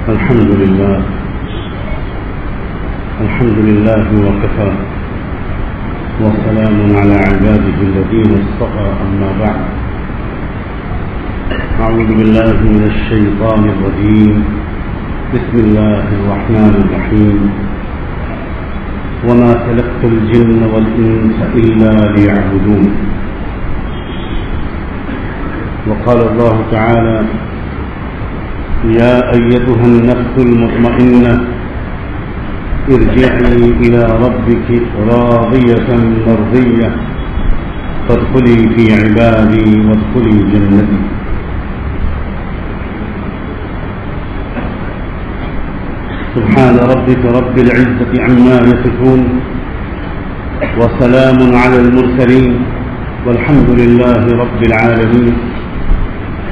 الحمد لله وكفى وسلام على عباده الذين اصطفى أما بعد أعوذ بالله من الشيطان الرجيم بسم الله الرحمن الرحيم وما خلقت الجن والإنس إلا ليعبدون وقال الله تعالى يا أيتها النفس المطمئنة ارجعي إلى ربك راضية مرضية فادخلي في عبادي وادخلي جنتي. سبحان ربك رب العزة عما يصفون وسلام على المرسلين والحمد لله رب العالمين.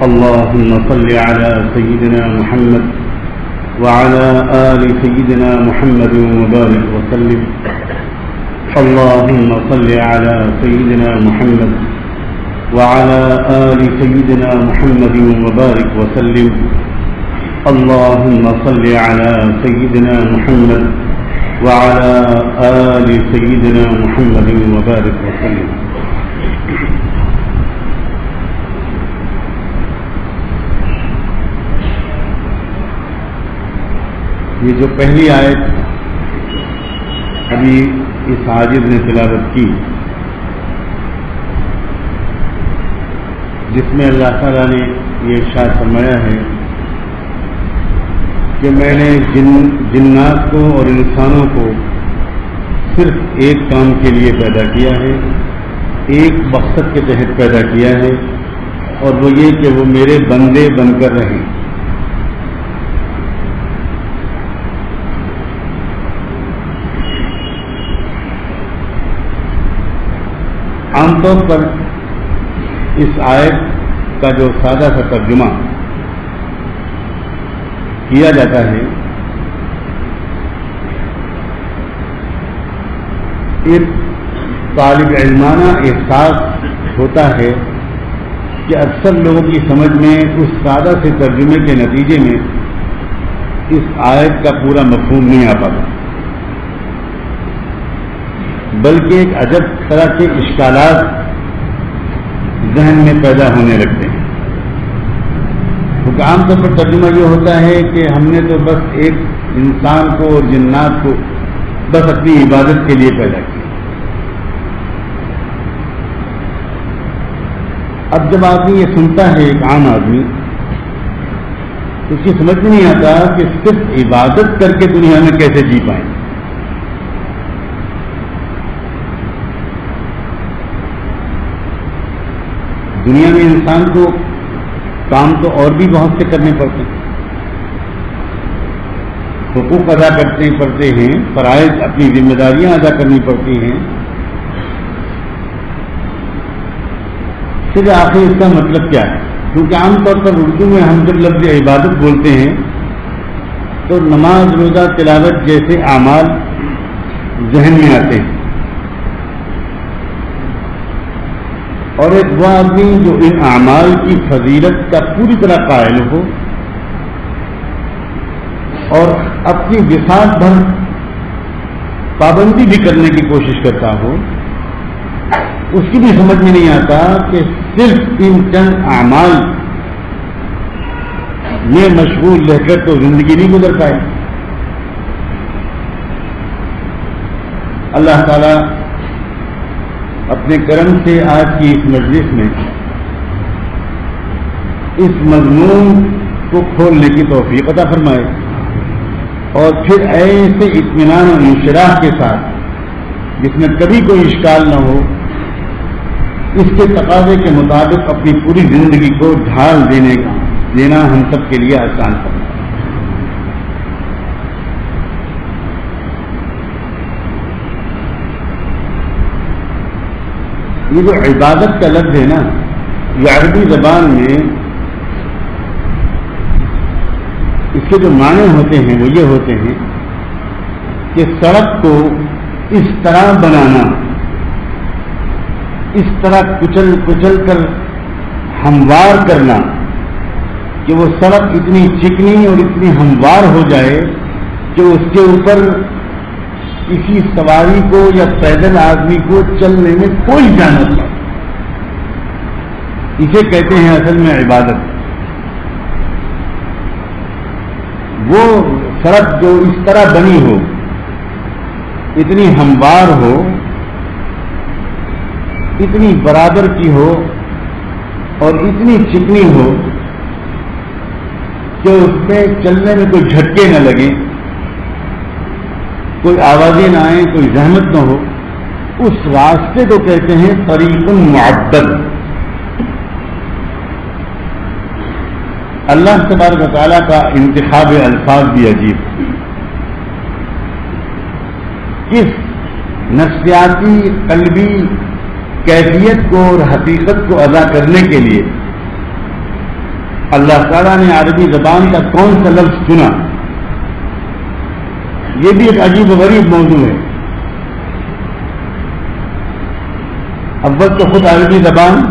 اللهم صل على سيدنا محمد وعلى آل سيدنا محمد وبارك وسلم. اللهم صل على سيدنا محمد وعلى آل سيدنا محمد وبارك وسلم. اللهم صل على سيدنا محمد وعلى آل سيدنا محمد وبارك وسلم. یہ جو پہلی آیت ابھی اس حاجر نے تلاوت کی، جس میں اللہ تعالیٰ نے یہ ارشاد فرمایا ہے کہ میں نے جنات کو اور انسانوں کو صرف ایک کام کے لیے پیدا کیا ہے، ایک مقصد کے تحت پیدا کیا ہے، اور وہ یہ کہ وہ میرے بندے بن کر رہیں. عام طور پر اس آیت کا جو سادہ سا ترجمہ کیا جاتا ہے، ایک طالب علمانہ احساس ہوتا ہے کہ اکثر لوگوں کی سمجھ میں اس سادہ سے ترجمے کے نتیجے میں اس آیت کا پورا مفہوم نہیں آ پاتا، بلکہ ایک عجب طرح کے اشکالات ذہن میں پیدا ہونے لگتے ہیں. کیونکہ عام طور پر ترجمہ یہ ہوتا ہے کہ ہم نے تو بس ایک انسان کو اور جنات کو بس اپنی عبادت کے لیے پیدا کیا. اب جب آدمی یہ سنتا ہے، ایک عام آدمی، تو اس کی سمجھ میں نہیں آتا کہ صرف عبادت کر کے دنیا میں کیسے جی پائیں. دنیا میں انسان کو کام تو اور بھی بہت سے کرنے پڑتے ہیں، حقوق ادا کرنے پڑتے ہیں، فرائض اپنی ذمہ داریاں ادا کرنی پڑتی ہیں. پھر آخر اس کا مطلب کیا ہے؟ کیونکہ عام طور پر اردو میں ہم جب لفظ عبادت بولتے ہیں تو نماز، روزہ، تلاوت جیسے اعمال ذہن میں آتے ہیں، اور ایک وہ آدمی جو ان اعمال کی فضیلت کا پوری طرح قائل ہو اور اپنی وسعت بھر پابندی بھی کرنے کی کوشش کرتا ہو، اس کی بھی سمجھ میں نہیں آتا کہ صرف ان چند اعمال میں مشغول رہ کر تو زندگی نہیں گزر پائے. اللہ تعالی اپنے کرم سے آج کی اس مجلس میں اس مضمون کو کھولنے کی توفیق عطا فرمائے، اور پھر ایسے اطمینان و انشراح کے ساتھ جس میں کبھی کوئی اشکال نہ ہو، اس کے تقاضے کے مطابق اپنی پوری زندگی کو ڈھال دینا ہم سب کے لیے آسان فرمائے. یہ جو عبادت کا لفظ ہے نا، یہ عربی زبان میں اس کے جو معنی ہوتے ہیں وہ یہ ہوتے ہیں کہ سڑک کو اس طرح بنانا، اس طرح کچل کر ہموار کرنا کہ وہ سڑک اتنی چکنی اور اتنی ہموار ہو جائے کہ اس کے اوپر کسی سواری کو یا پیدل آدمی کو چلنے میں کوئی جان نہ پڑے. اسے کہتے ہیں اصل میں عبادت. وہ سڑک جو اس طرح بنی ہو، اتنی ہموار ہو، اتنی برابر کی ہو اور اتنی چکنی ہو کہ اس میں چلنے میں کوئی جھٹکے نہ لگیں، کوئی آوازیں نہ آئیں، کوئی زحمت نہ ہو، اس راستے کو کہتے ہیں طریق معدل. اللہ تبارک و تعالیٰ کا انتخاب الفاظ بھی عجیب. کس نفسیاتی قلبی کیفیت کو اور حقیقت کو ادا کرنے کے لیے اللہ تعالیٰ نے عربی زبان کا کون سا لفظ چنا، یہ بھی ایک عجیب و غریب موضوع ہے. اول تو خود عربی زبان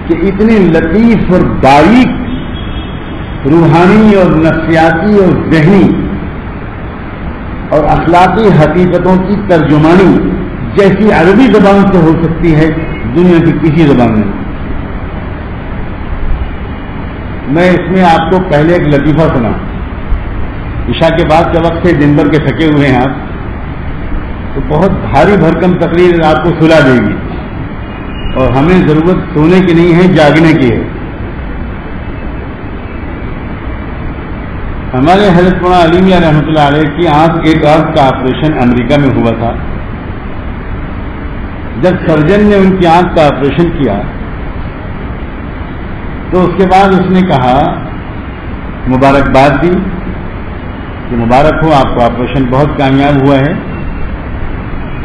کہ اتنی لطیف اور باریک روحانی اور نفسیاتی اور ذہنی اور اخلاقی حقیقتوں کی ترجمانی جیسی عربی زبان سے ہو سکتی ہے دنیا کی کسی زبان میں. میں اس میں آپ کو پہلے ایک لطیفہ سنا. عشاء کے بعد کے وقت سے دن بھر کے تھکے ہوئے ہیں آپ، تو بہت بھاری بھرکم تقریر آپ کو سلا دے گی، اور ہمیں ضرورت سونے کی نہیں ہے، جاگنے کی ہے. ہمارے حضرت مولانا علی میاں رحمۃ اللہ علیہ کی ایک آنکھ کا آپریشن امریکہ میں ہوا تھا. جب سرجن نے ان کی آنکھ کا آپریشن کیا تو اس کے بعد اس نے کہا، مبارکباد دی کہ مبارک ہو آپ کو، آپریشن بہت کامیاب ہوا ہے.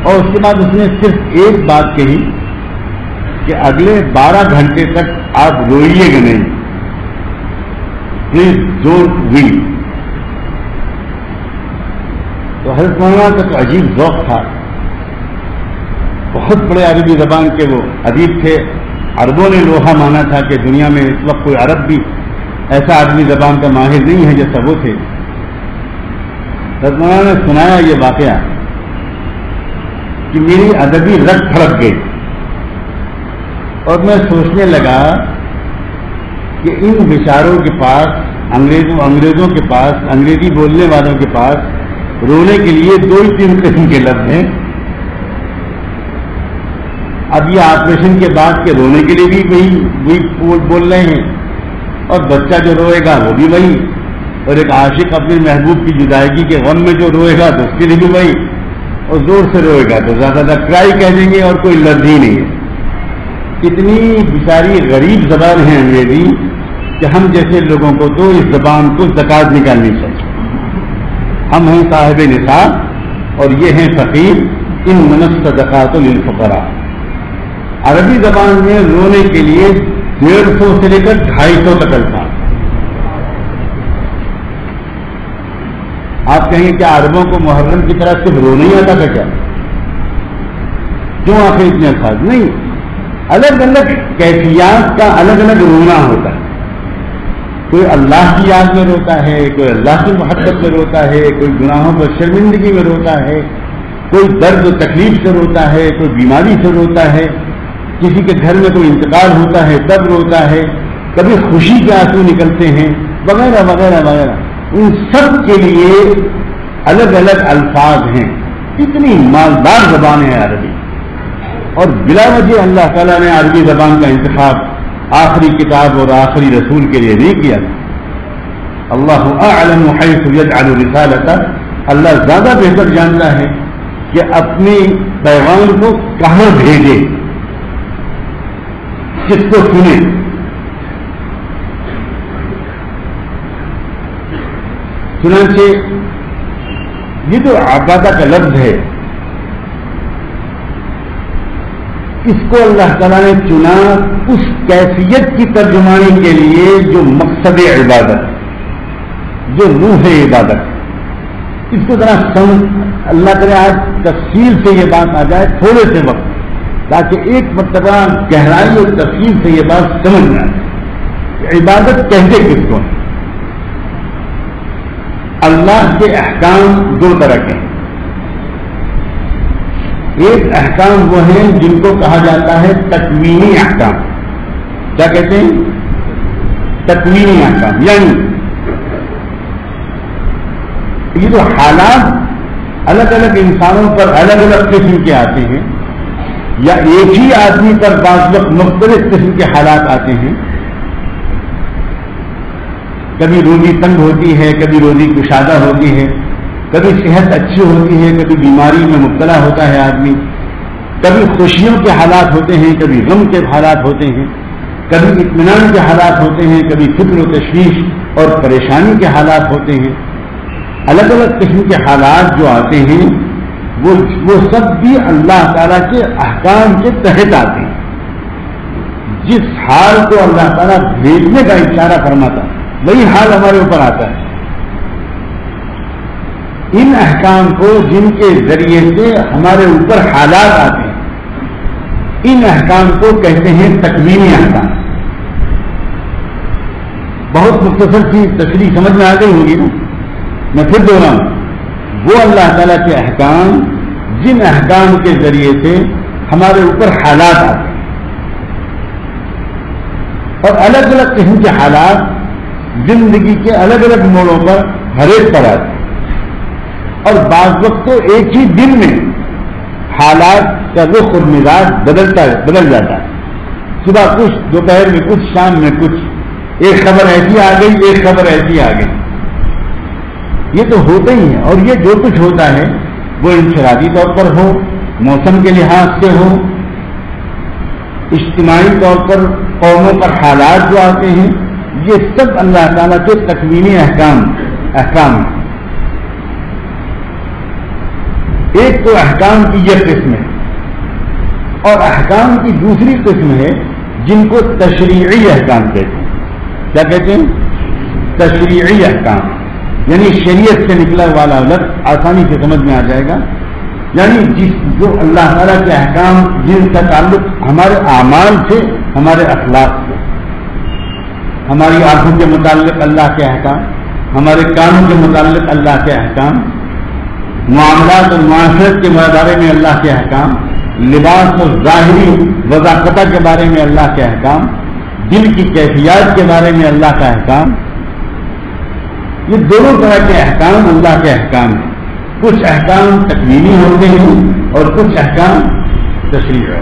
اور اس کے بعد اس نے صرف ایک بات کہی کہ اگلے 12 گھنٹے تک آپ روئیے گا نہیں، پلیز ڈونٹ ویپ. تو حضرت مولانا کا تو عجیب ذوق تھا. بہت بڑے عربی زبان کے وہ ادیب تھے. عربوں نے لوہا مانا تھا کہ دنیا میں اس وقت کوئی عرب بھی ایسا عربی زبان کا ماہر نہیں ہے جیسا وہ تھے. حضرت مولانا نے سنایا یہ واقعہ کہ میری ادبی رگ پھڑک گئی، اور میں سوچنے لگا کہ ان بیچاروں کے پاس، انگریزوں کے پاس، انگریزی بولنے والوں کے پاس رونے کے لیے 2-3 قسم کے لفظ ہیں. اب یہ آپریشن کے بعد کے رونے کے لیے بھی وہی بول رہے ہیں، اور بچہ جو روئے گا وہ بھی وہی، اور ایک عاشق اپنے محبوب کی جدائیگی کے غم میں جو روئے گا تو اس کے لیے بھی وہی، اور زور سے روئے گا تو زیادہ تر کرائی کہہ دیں گے اور کوئی لفظ ہی نہیں ہے. اتنی بیچاری غریب زبان ہے انگریزی کہ ہم جیسے لوگوں کو تو اس زبان کو زکات نکالنی چاہیے. ہم ہیں صاحب نصاب اور یہ ہیں فقیر. ان الصدقات للفقراء. عربی زبان میں رونے کے لیے 150 سے لے کر 250 تک الفاظ. آپ کہیں گے کیا عربوں کو محرم کی طرح صرف رونا ہی آتا تھا کیا؟ کیوں آخر اتنے الفاظ نہیں؟ الگ الگ کیفیات کا الگ الگ رونا ہوتا ہے. کوئی اللہ کی یاد میں روتا ہے، کوئی اللہ کی محبت میں روتا ہے، کوئی گناہوں پر شرمندگی میں روتا ہے، کوئی درد و تکلیف سے روتا ہے، کوئی بیماری سے روتا ہے، کسی کے گھر میں کوئی انتقال ہوتا ہے تب روتا ہے، کبھی خوشی کے آنسو نکلتے ہیں، وغیرہ وغیرہ وغیرہ. ان سب کے لیے الگ الگ الفاظ ہیں. اتنی مالدار زبان ہے عربی، اور بلا وجہ اللہ تعالیٰ نے عربی زبان کا انتخاب آخری کتاب اور آخری رسول کے لیے نہیں کیا. اللہ اعلم حیث یجعل رسالتہ. اللہ زیادہ بہتر جانتا ہے کہ اپنے پیغام کو کہاں بھیجے، کس کو سنے. چنانچہ یہ جو عبادہ کا لفظ ہے اس کو اللہ تعالیٰ نے چنا اس کیفیت کی ترجمانی کے لیے جو مقصد عبادت، جو روح عبادت. اس کو ذرا اللہ کرے آج تفصیل سے یہ بات آ جائے تھوڑے سے وقت، تاکہ ایک مرتبہ گہرائی اور تفصیل سے یہ بات سمجھ میں آئے. عبادت کہتے کس کو ہیں؟ اللہ کے احکام دو طرح کے ہیں. ایک احکام وہ ہیں جن کو کہا جاتا ہے تکوینی احکام. کیا کہتے ہیں؟ تکوینی احکام. یعنی یہ جو حالات الگ الگ انسانوں پر الگ الگ قسم کے آتے ہیں، یا ایک ہی آدمی پر بعض وقت مختلف قسم کے حالات آتے ہیں. کبھی روزی تنگ ہوتی ہے، کبھی روزی کشادہ ہوتی ہے، کبھی صحت اچھی ہوتی ہے، کبھی بیماری میں مبتلا ہوتا ہے آدمی، کبھی خوشیوں کے حالات ہوتے ہیں، کبھی غم کے حالات ہوتے ہیں، کبھی اطمینان کے حالات ہوتے ہیں، کبھی فکر و تشویش اور پریشانی کے حالات ہوتے ہیں. الگ الگ قسم کے حالات جو آتے ہیں وہ سب بھی اللہ تعالیٰ کے احکام کے تحت آتے ہیں. جس حال کو اللہ تعالیٰ بھیجنے کا اشارہ فرماتا وہی حال ہمارے اوپر آتا ہے. ان احکام کو جن کے ذریعے سے ہمارے اوپر حالات آتے ہیں، ان احکام کو کہتے ہیں تکوینی احکام. بہت مختصر سی تشریح سمجھ میں آ گئی ہوگی نا. میں پھر دوہراؤں، وہ اللہ تعالیٰ کے احکام جن احکام کے ذریعے سے ہمارے اوپر حالات آتے ہیں، اور الگ الگ قسم کے حالات زندگی کے الگ الگ موڑوں پر ہر ایک پر آتے ہیں. اور بعض وقت تو ایک ہی دن میں حالات کا رخ اور مزاج بدل جاتا ہے. صبح کچھ، دوپہر میں کچھ، شام میں کچھ. ایک خبر ایسی آ گئی، ایک خبر ایسی آ گئی. یہ تو ہوتا ہی ہے. اور یہ جو کچھ ہوتا ہے وہ انفرادی طور پر ہو، موسم کے لحاظ سے ہو، اجتماعی طور پر قوموں پر حالات جو آتے ہیں، یہ سب اللہ تعالیٰ کے تکوینی احکام ہیں. ایک تو احکام کی یہ قسم ہے، اور احکام کی دوسری قسم ہے جن کو تشریعی احکام کہتے ہیں. کیا کہتے ہیں؟ تشریعی احکام. یعنی شریعت سے نکلا والا لفظ آسانی سے سمجھ میں آ جائے گا. یعنی جو اللہ تعالیٰ کے احکام جن کا تعلق ہمارے اعمال سے، ہمارے اخلاق سے، ہماری آنکھوں کے متعلق اللہ کے احکام، ہمارے کانوں کے متعلق اللہ کے احکام، معاملات اور معاشرت کے بارے میں اللہ کے احکام، لباس اور ظاہری وضاحت کے بارے میں اللہ کے احکام، دل کی کیفیات کے بارے میں اللہ کا احکام. یہ دونوں طرح کے احکام اللہ کے احکام ہیں. کچھ احکام تکوینی ہوتے ہیں اور کچھ احکام تشریعی.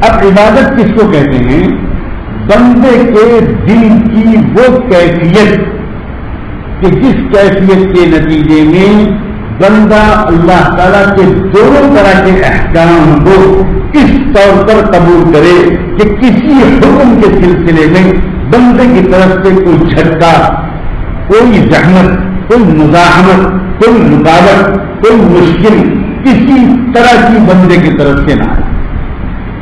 اب عبادت کس کو کہتے ہیں؟ بندے کے دل کی وہ کیفیت کہ جس کیفیت کے نتیجے میں بندہ اللہ تعالیٰ کے دونوں طرح کے احکام کو اس طور پر قبول کرے کہ کسی حکم کے سلسلے میں بندے کی طرف سے کوئی جھٹکا، کوئی زحمت، کوئی مزاحمت، کوئی رکاوٹ، کوئی مشکل کسی طرح کی بندے کی طرف سے نہ آئے.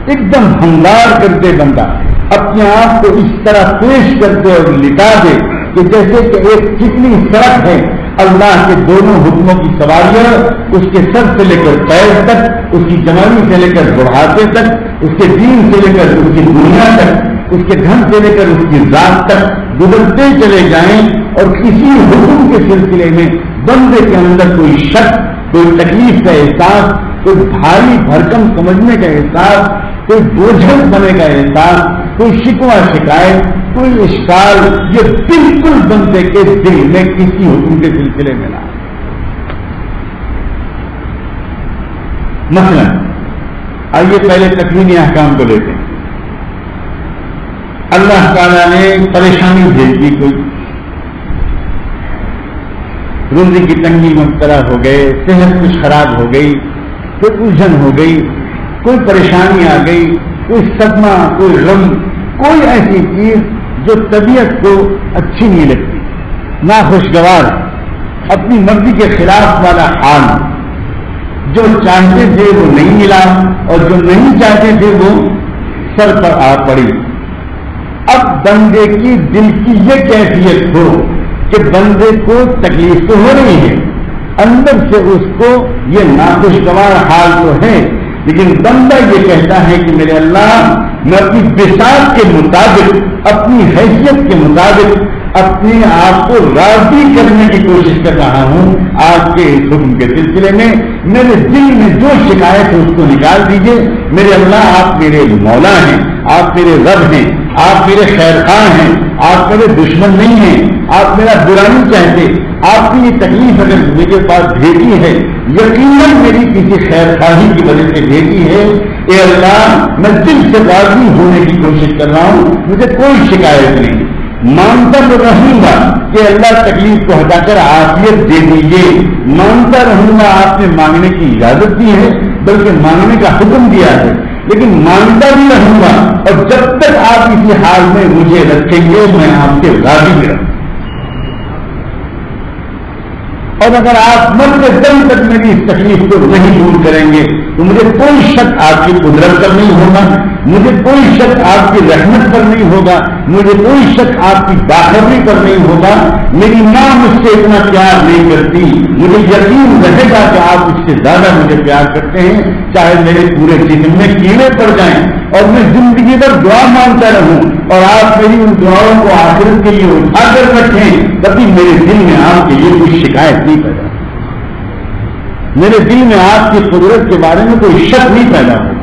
ایک دم ہموار کرتے بندہ اپنے آپ کو اس طرح پیش کرتے اور لٹا دے کہ جیسے کہ ایک چکنی سڑک ہے، اللہ کے دونوں حکموں کی سواریاں اس کے سر سے لے کر پیر تک، اس کی جوانی سے لے کر بڑھاپے تک، اس کے دین سے لے کر اس کی دنیا تک، اس کے دھن سے لے کر اس کی ذات تک گزرتے چلے جائیں، اور کسی حکم کے سلسلے میں بندے کے اندر کوئی شک، کوئی تکلیف کا احساس، کوئی بھاری بھرکم سمجھنے کا احساس، کوئی بوجھل بنے کا احساس، کوئی شکوہ شکایت، کوئی اشکال، یہ بالکل بندے کے دل میں کسی حکم کے سلسلے میں نہ. مثلا آئیے پہلے تکوینی احکام کو لیتے ہیں. اللہ تعالیٰ نے پریشانی بھیج دی، کوئی روزی کی تنگی میں مبتلا ہو گئے، صحت کچھ خراب ہو گئی، کوئی الجھن ہو گئی، کوئی پریشانی آ گئی، کوئی صدمہ، کوئی غم، کوئی ایسی چیز جو طبیعت کو اچھی نہیں لگتی، ناخوشگوار، اپنی مرضی کے خلاف والا حال، جو چاہتے تھے وہ نہیں ملا اور جو نہیں چاہتے تھے وہ سر پر آ پڑی. اب بندے کی دل کی یہ کیفیت ہو کہ بندے کو تکلیف تو ہو رہی ہے، اندر سے اس کو یہ ناخوشگوار حال تو ہے، لیکن بندہ یہ کہتا ہے کہ میرے اللہ میں اپنی بساط کے مطابق، اپنی حیثیت کے مطابق اپنے آپ کو راضی کرنے کی کوشش کر رہا ہوں آپ کے اس حکم کے سلسلے میں۔ میرے دل میں جو شکایت ہے اس کو نکال دیجئے۔ میرے اللہ آپ میرے مولا ہیں، آپ میرے رب ہیں، آپ میرے خیر خواہ ہیں، آپ میرے دشمن نہیں ہیں، آپ میرا برا نہیں چاہتے۔ آپ کی یہ تکلیف اگر میرے پاس بھیجی ہے یقیناً میری کسی خیر خواہی کی وجہ سے بھیجی ہے۔ اے اللہ میں دل سے راضی ہونے کی کوشش کر رہا ہوں، مجھے کوئی شکایت نہیں، مانتا تو رہوں گا کہ اللہ تکلیف کو ہٹا کر عافیت دے دیجیے، مانتا رہوں گا آپ نے مانگنے کی اجازت دی ہے بلکہ مانگنے کا حکم دیا ہے، لیکن مانتا بھی رہوں گا اور جب تک آپ اسی حال میں مجھے رکھیں گے میں آپ سے راضی بھی رہوں گا۔ اور اگر آپ مرتے دم تک میری اس تکلیف کو نہیں دور کریں گے تو مجھے کوئی شک آپ کی قدرت پر نہیں ہوگا، مجھے کوئی شک آپ کی رحمت پر نہیں ہوگا، مجھے کوئی شک آپ کی باخبری پر نہیں ہوگا۔ میری ماں مجھ سے اتنا پیار نہیں کرتی، مجھے یقین رہے گا کہ آپ اس سے زیادہ مجھے پیار کرتے ہیں، چاہے میرے پورے جسم میں کیڑے پڑ جائیں اور میں زندگی بھر دعا مانگتا رہوں اور آپ میری ان دعاؤں کو آخرت کے لیے اٹھا کر رکھیں، کبھی میرے دل میں آپ کے لیے کوئی شکایت نہیں پیدا، میرے دل میں آپ کی قدرت کے بارے میں کوئی شک نہیں پیدا ہو۔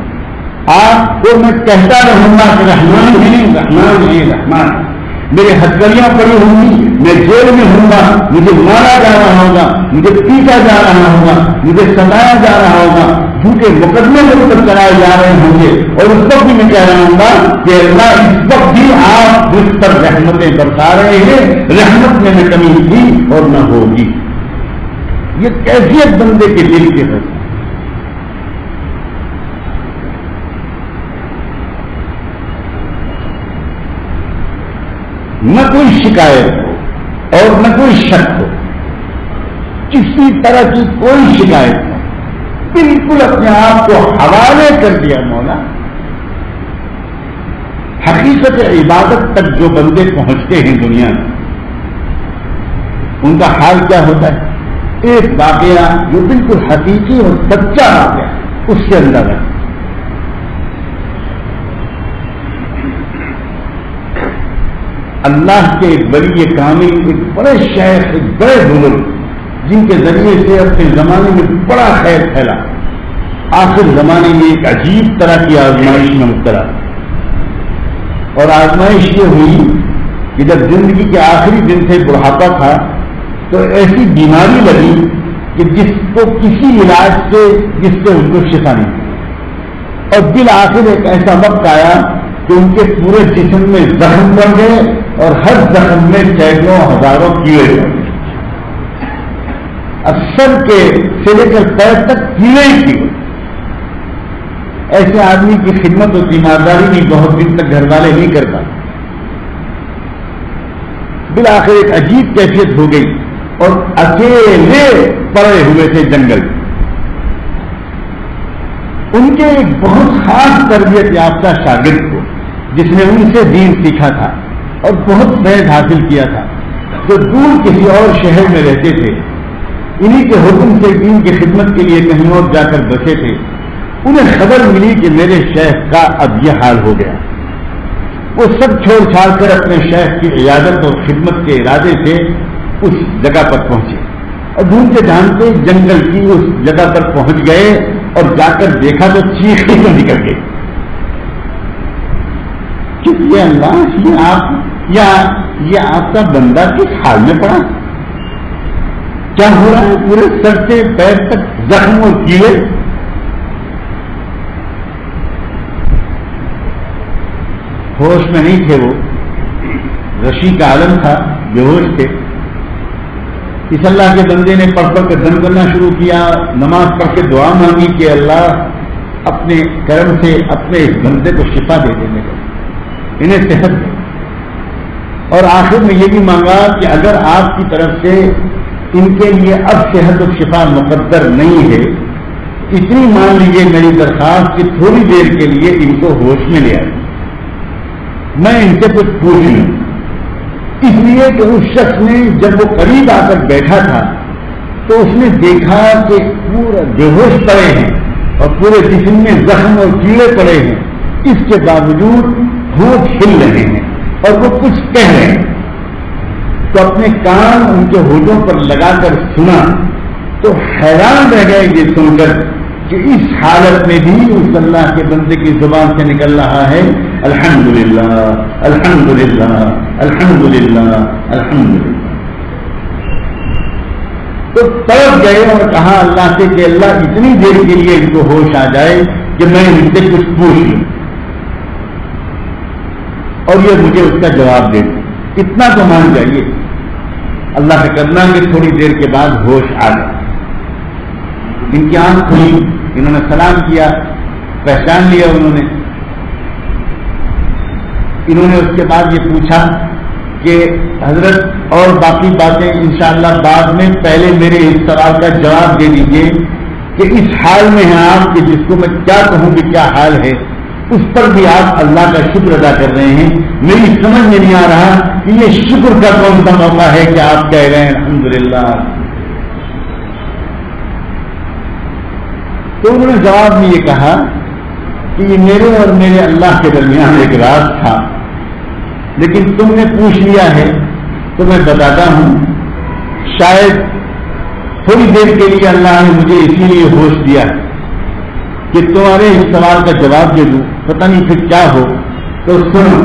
آپ کو میں کہتا رہوں گا کہ رحمان ہے، رحمان ہے، رحمان ہے۔ میرے ہتھکڑیاں پڑی ہوں گی، میں جیل میں ہوں گا، مجھے مارا جا رہا ہوگا، مجھے پیٹا جا رہا ہوگا، مجھے ستایا جا رہا ہوگا، جھوٹے مقدمے میرے اوپر چلائے جا رہے ہوں گے، اور اس وقت بھی میں کہہ رہا ہوں گا کہ اللہ اس وقت بھی آپ مجھ پر رحمتیں برسا رہے ہیں، رحمت میں نہ کمی تھی اور نہ ہوگی۔ یہ کیفیت بندے کے دل کے ہے۔ نہ کوئی شکایت ہو اور نہ کوئی شک ہو، کسی طرح کی کوئی شکایت ہو، بالکل اپنے آپ کو حوالے کر دیا مولا۔ حقیقت عبادت تک جو بندے پہنچتے ہیں دنیا میں ان کا حال کیا ہوتا ہے؟ ایک واقعہ جو بالکل حقیقی اور سچا واقعہ اس کے اندر ہے۔ اللہ کے ایک بڑی کامل، ایک بڑے شیخ، ایک بڑے بزرگ جن کے ذریعے سے اپنے زمانے میں بڑا خیر پھیلا، آخر زمانے میں ایک عجیب طرح کی آزمائش میں مبتلا، اور آزمائش یہ ہوئی کہ جب زندگی کے آخری دن سے بڑھاپا تھا تو ایسی بیماری لگی کہ جس کو کسی علاج سے جس سے ان کو شفا نہیں تھی، اور بالآخر ایک ایسا وقت آیا کہ ان کے پورے جسم میں زخم پڑ گئے اور ہر زخم میں سینکڑوں ہزاروں کیڑے پڑ گئے، سر کے سے لے کر پیر تک کیڑے ہی کیڑے۔ ایسے آدمی کی خدمت اور تیمارداری بھی بہت دن تک گھر والے نہیں کر پاتے۔ بالآخر ایک عجیب کیفیت ہو گئی اور اکیلے پڑے ہوئے تھے جنگل۔ ان کے ایک بہت خاص تربیت یافتہ شاگرد کو جس نے ان سے دین سیکھا تھا اور بہت فیض حاصل کیا تھا، جو دور کسی اور شہر میں رہتے تھے، انہی کے حکم سے دین کی خدمت کے لیے کہیں اور جا کر بسے تھے، انہیں خبر ملی کہ میرے شیخ کا اب یہ حال ہو گیا۔ وہ سب چھوڑ چھاڑ کر اپنے شیخ کی عیادت اور خدمت کے ارادے سے اس جگہ پر پہنچے اور ڈھونڈتے ڈھانڈتے جنگل کی اس جگہ پر پہنچ گئے اور جا کر دیکھا تو چیخ ہی نکل گئی کہ یہ اللہ، یہ آپ کا بندہ کس حال میں پڑا، کیا ہو رہا ہے؟ پورے سر سے پیر تک زخم اور کیڑے۔ ہوش میں نہیں تھے، وہ رشی کا عالم تھا، بے ہوش تھے۔ اس اللہ کے بندے نے پڑھ پڑھ کر دم کرنا شروع کیا، نماز پڑھ کے دعا مانگی کہ اللہ اپنے کرم سے اپنے اس بندے کو شفا دے دینے کا، انہیں صحت دے، اور آخر میں یہ بھی مانگا کہ اگر آپ کی طرف سے ان کے لیے اب صحت و شفا مقدر نہیں ہے، اتنی مان لیجیے میری درخواست کہ تھوڑی دیر کے لیے ان کو ہوش میں لے آئے، میں ان سے کچھ پوچھ لوں۔ اس لیے کہ اس شخص نے جب وہ قریب آ کر بیٹھا تھا تو اس نے دیکھا کہ پورا بے ہوش پڑے ہیں اور پورے جسم میں زخم اور کیڑے پڑے ہیں، اس کے باوجود ہونٹ ہل رہے ہیں اور وہ کچھ کہہ رہے ہیں، تو اپنے کان ان کے ہونٹوں پر لگا کر سنا تو حیران رہ گئے یہ سن کر کہ اس حالت میں بھی اس اللہ کے بندے کی زبان سے نکل رہا ہے الحمدللہ الحمدللہ الحمدللہ الحمدللہ۔ تو تڑپ گئے اور کہا اللہ سے کہ اللہ اتنی دیر کے لیے ان کو ہوش آ جائے کہ میں ان سے کچھ پوچھ لوں اور یہ مجھے اس کا جواب دے دیں، اتنا تو مان جائیے۔ اللہ کا کرنا کہ تھوڑی دیر کے بعد ہوش آ گیا، ان کی آنکھ کھلی، انہوں نے سلام کیا، پہچان لیا انہوں نے اس کے بعد یہ پوچھا کہ حضرت اور باقی باتیں انشاءاللہ بعد میں، پہلے میرے اس سوال کا جواب دے دیجئے کہ اس حال میں ہیں آپ کہ جس کو میں کیا کہوں کہ کیا حال ہے، اس پر بھی آپ اللہ کا شکر ادا کر رہے ہیں، میری سمجھ میں نہیں آ رہا کہ یہ شکر کا کون سا موقع ہے کہ آپ کہہ رہے ہیں الحمدللہ۔ تو انہوں نے جواب میں یہ کہا کہ یہ میرے اور میرے اللہ کے درمیان ایک راز تھا، لیکن تم نے پوچھ لیا ہے تو میں بتاتا ہوں، شاید تھوڑی دیر کے لیے اللہ نے مجھے اسی لیے ہوش دیا کہ تمہارے اس سوال کا جواب دے دوں، پتہ نہیں پھر کیا ہو۔ تو سنو،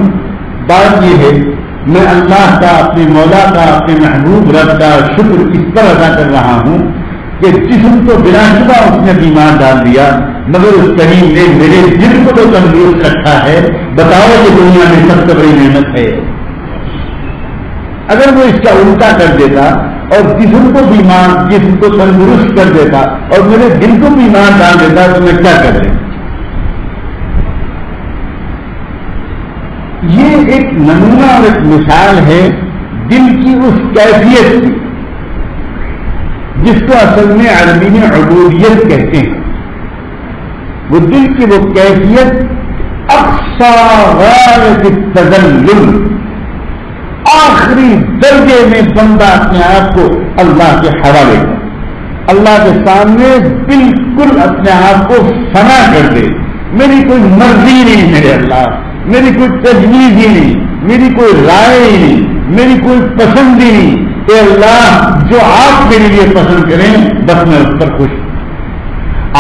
بات یہ ہے میں اللہ کا، اپنے مولا کا، اپنے محبوب رب کا شکر اس پر ادا کر رہا ہوں کہ جسم کو بلا شبہ اس نے بیمار ڈال دیا، مگر اس کریم نے میرے دل کو تو تندرست رکھا ہے۔ بتاؤ یہ دنیا میں سب سے بڑی نعمت ہے۔ اگر وہ اس کا الٹا کر دیتا اور جسم کو تندرست کر دیتا اور میرے دل کو بیمار ڈال دیتا تو میں کیا کر دیں؟ یہ ایک نمونہ اور ایک مثال ہے دل کی اس کیفیت کی جس کو اصل میں عربی میں عبودیت کہتے ہیں۔ وہ دل کی وہ کیفیت اقصی غایت التذلل، آخری درجے میں بندہ اپنے آپ کو اللہ کے حوالے کر، اللہ کے سامنے بالکل اپنے آپ کو فنا کر دے۔ میری کوئی مرضی نہیں میرے اللہ، میری کوئی تجویز ہی نہیں، میری کوئی رائے ہی نہیں، میری کوئی پسند ہی نہیں، اے اللہ جو آپ میرے لیے پسند کریں بس میں اس پر خوش ہوں۔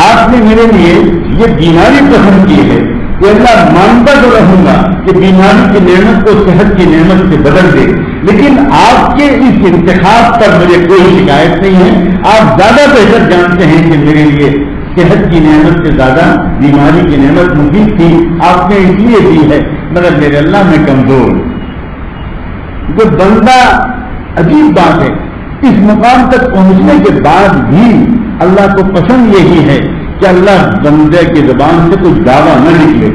آپ نے میرے لیے یہ بیماری پسند کی ہے کہ اللہ مانتا تو رہوں گا کہ بیماری کی نعمت کو صحت کی نعمت سے بدل دے، لیکن آپ کے اس انتخاب پر مجھے کوئی شکایت نہیں ہے۔ آپ زیادہ بہتر جانتے ہیں کہ میرے لیے صحت کی نعمت سے زیادہ بیماری کی نعمت مفید تھی، آپ نے اس لیے دی ہے، مگر میرے اللہ میں کمزور ہوں۔ جو بندہ، عجیب بات ہے، اس مقام تک پہنچنے کے بعد بھی اللہ کو پسند یہی ہے کہ اللہ بندے کی زبان سے کوئی دعویٰ نہ نکلے،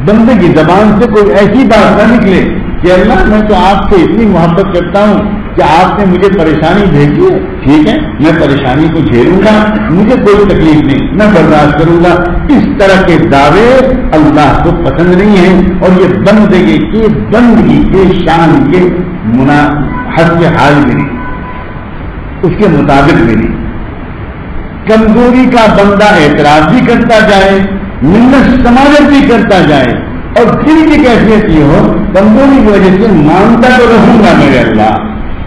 بندے کی زبان سے کوئی ایسی بات نہ نکلے کہ اللہ میں تو آپ سے اتنی محبت کرتا ہوں کہ آپ نے مجھے پریشانی بھیجی ہے، ٹھیک ہے میں پریشانی کو جھیلوں گا، مجھے کوئی تکلیف نہیں، میں برداشت کروں گا۔ اس طرح کے دعوے اللہ کو پسند نہیں ہیں، اور یہ بندگی کے، بندگی کے شان کے حسب حال میں نہیں، اس کے مطابق میں نہیں۔ کمزوری کا بندہ اعتراف بھی کرتا جائے، منت سماجت بھی کرتا جائے، اور پھر بھی کیفیت یہ ہو کمزوری کی وجہ سے مانتا تو رہوں گا میرے اللہ،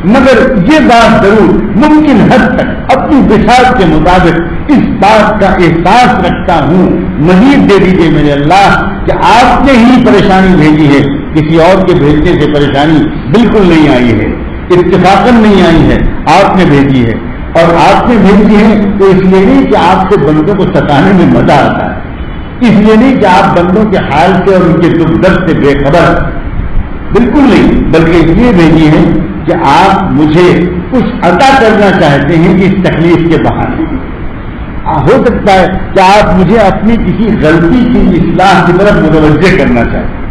مگر یہ بات ضرور ممکن حد تک اپنی بساط کے مطابق اس بات کا احساس رکھتا ہوں، مزید دے دیجیے میرے اللہ کہ آپ نے ہی پریشانی بھیجی ہے، کسی اور کے بھیجنے سے پریشانی بالکل نہیں آئی ہے، اتفاقاً نہیں آئی ہے، آپ نے بھیجی ہے، اور آپ نے بھیجی ہے تو اس لیے نہیں کہ آپ سے بندوں کو ستانے میں مزہ آتا ہے، اس لیے نہیں کہ آپ بندوں کے حال سے اور ان کے دکھ درد سے بے خبر، بالکل نہیں، بلکہ اس لیے بھیجی ہے کہ آپ مجھے کچھ عطا کرنا چاہتے ہیں اس تکلیف کے بہانے۔ ہو سکتا ہے کہ آپ مجھے اپنی کسی غلطی کی اصلاح کی طرف متوجہ کرنا چاہتے ہیں،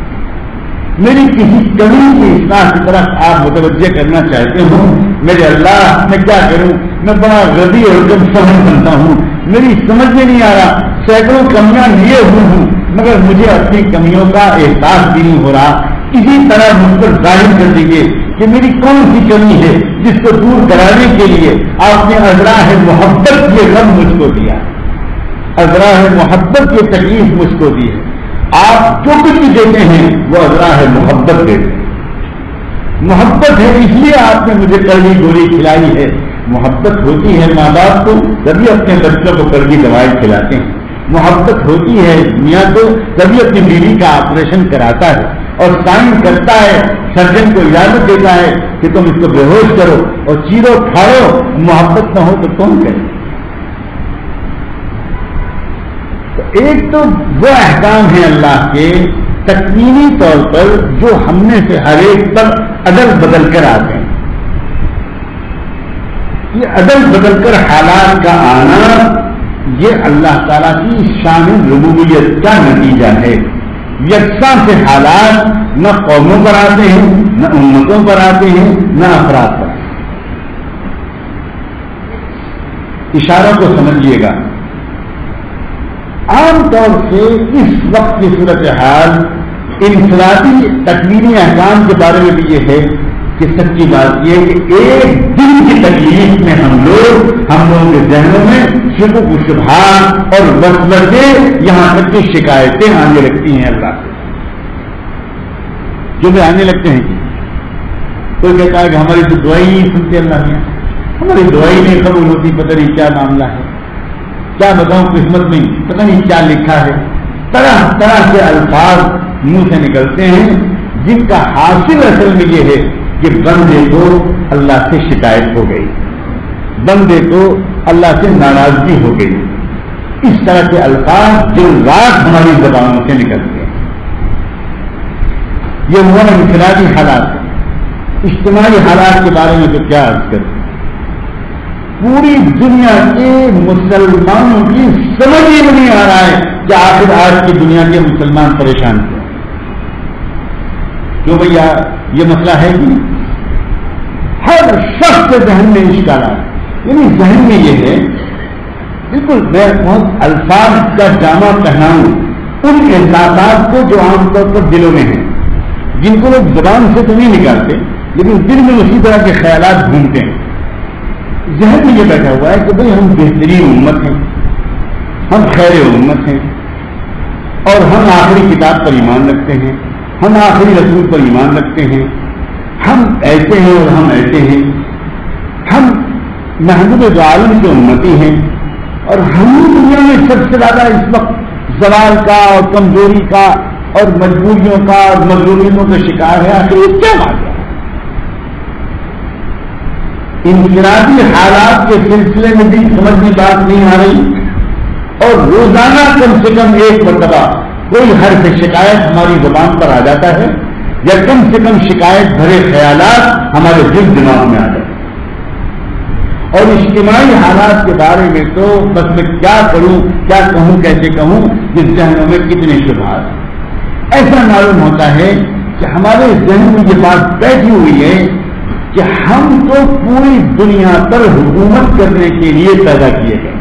میری کسی کمی کی اصلاح کی طرف آپ متوجہ کرنا چاہتے ہو۔ میرے اللہ میں کیا کروں، میں بڑا غبی اور کم فہم بنتا ہوں، میری سمجھ میں نہیں آ رہا، سینکڑوں کمیاں لیے ہوئے ہوں مگر مجھے اپنی کمیوں کا احساس بھی نہیں ہو رہا۔ اسی طرح مجھ پر ظاہر کر دیجیے کہ میری کون سی کمی ہے جس کو دور کرانے کے لیے آپ نے اذراہ محبت یہ غم مجھ کو دیا۔ ازراہ محبت کی تکلیف مجھ کو دی ہے. آپ جو کچھ بھی دیتے ہیں وہ ازراہ محبت دیتے ہیں. محبت ہے اس لیے آپ نے مجھے کڑوی گولی کھلائی ہے. محبت ہوتی ہے ماں باپ کو تبھی اپنے بچوں کو کڑوی دوائی کھلاتے ہیں. محبت ہوتی ہے میاں کو تبھی اپنی بیوی کا آپریشن کراتا ہے اور سائن کرتا ہے, سرجن کو اجازت دیتا ہے کہ تم اس کو بے ہوش کرو اور چیرو کھاڑو. محبت نہ ہو تو کون کرے؟ تو ایک تو وہ احکام ہیں اللہ کے تکوینی طور پر جو ہم نے سے ہر ایک پر عدل بدل کر آتے ہیں. یہ عدل بدل کر حالات کا آنا یہ اللہ تعالیٰ کی شان ربوبیت کا نتیجہ ہے. یکساں سے حالات نہ قوموں پر آتے ہیں, نہ امتوں پر آتے ہیں, نہ افراد پر. اشارہ کو سمجھیے گا. عام طور سے اس وقت کی صورتحال انفرادی تکوینی احکام کے بارے میں بھی یہ ہے کہ سچی بات یہ ہے کہ ایک دن کی تکلیف میں ہم لوگوں کے ذہنوں میں شکوک و شبہات اور وسوسے یہاں تک کی شکایتیں آنے لگتی ہیں. اللہ سے جو بھی آنے لگتے ہیں. کوئی کہتا ہے کہ ہماری تو دعائی نہیں سنتے اللہ نے, ہماری دعائی نہیں قبول ہوتی, پتہ نہیں کیا معاملہ ہے, کیا بتاؤں قسمت میں پتہ نہیں کیا لکھا ہے. طرح طرح کے الفاظ منہ سے نکلتے ہیں جن کا حاصل اصل میں یہ ہے کہ بندے کو اللہ سے شکایت ہو گئی, بندے کو اللہ سے ناراضگی ہو گئی. اس طرح کے الفاظ دن رات ہماری زبانوں سے نکلتے ہیں. یہ وہ انفرادی حالات ہیں. اجتماعی حالات کے بارے میں تو کیا عرض کریں. پوری دنیا کے مسلمانوں کی سمجھ ہی نہیں آ رہا ہے کہ آخر آج کی دنیا کے مسلمان پریشان کیوں. کیوں بھیا یہ مسئلہ ہے کہ ہر شخص کے ذہن میں اشکالات, یعنی ذہن میں یہ ہے بالکل میں بہت الفاظ کا جامع پہناؤں ان احساسات کو جو عام طور پر دلوں میں ہیں, جن کو لوگ زبان سے تو نہیں نکالتے لیکن دل میں اسی طرح کے خیالات گھومتے ہیں. ذہن میں یہ بیٹھا ہوا ہے کہ بھئی ہم بہترین امت ہیں, ہم خیر امت ہیں, اور ہم آخری کتاب پر ایمان رکھتے ہیں, ہم آخری رسول پر ایمان رکھتے ہیں, ہم ایسے ہیں اور ہم ایسے ہیں, ہم محبوب عالم کے امتی ہیں, اور ہم دنیا میں سب سے زیادہ اس وقت زوال کا اور کمزوری کا اور مجبوریوں کا اور مظلومیوں کا شکار ہے. آخر یہ کیا بات ہے؟ انفرادی حالات کے سلسلے میں بھی سمجھ میں بات نہیں آ رہی, اور روزانہ کم سے کم ایک مرتبہ کوئی حرف شکایت ہماری زبان پر آ جاتا ہے, یا کم سے کم شکایت بھرے خیالات ہمارے دل دماغ میں آ جاتے ہیں. اور اجتماعی حالات کے بارے میں تو بس میں کیا کروں, کیا کہوں, کیسے کہوں, جس ذہنوں میں کتنے شبہات. ایسا معلوم ہوتا ہے کہ ہمارے ذہن میں یہ بات بیٹھی ہوئی ہے کہ ہم تو پوری دنیا پر حکومت کرنے کے لیے پیدا کیے گئے.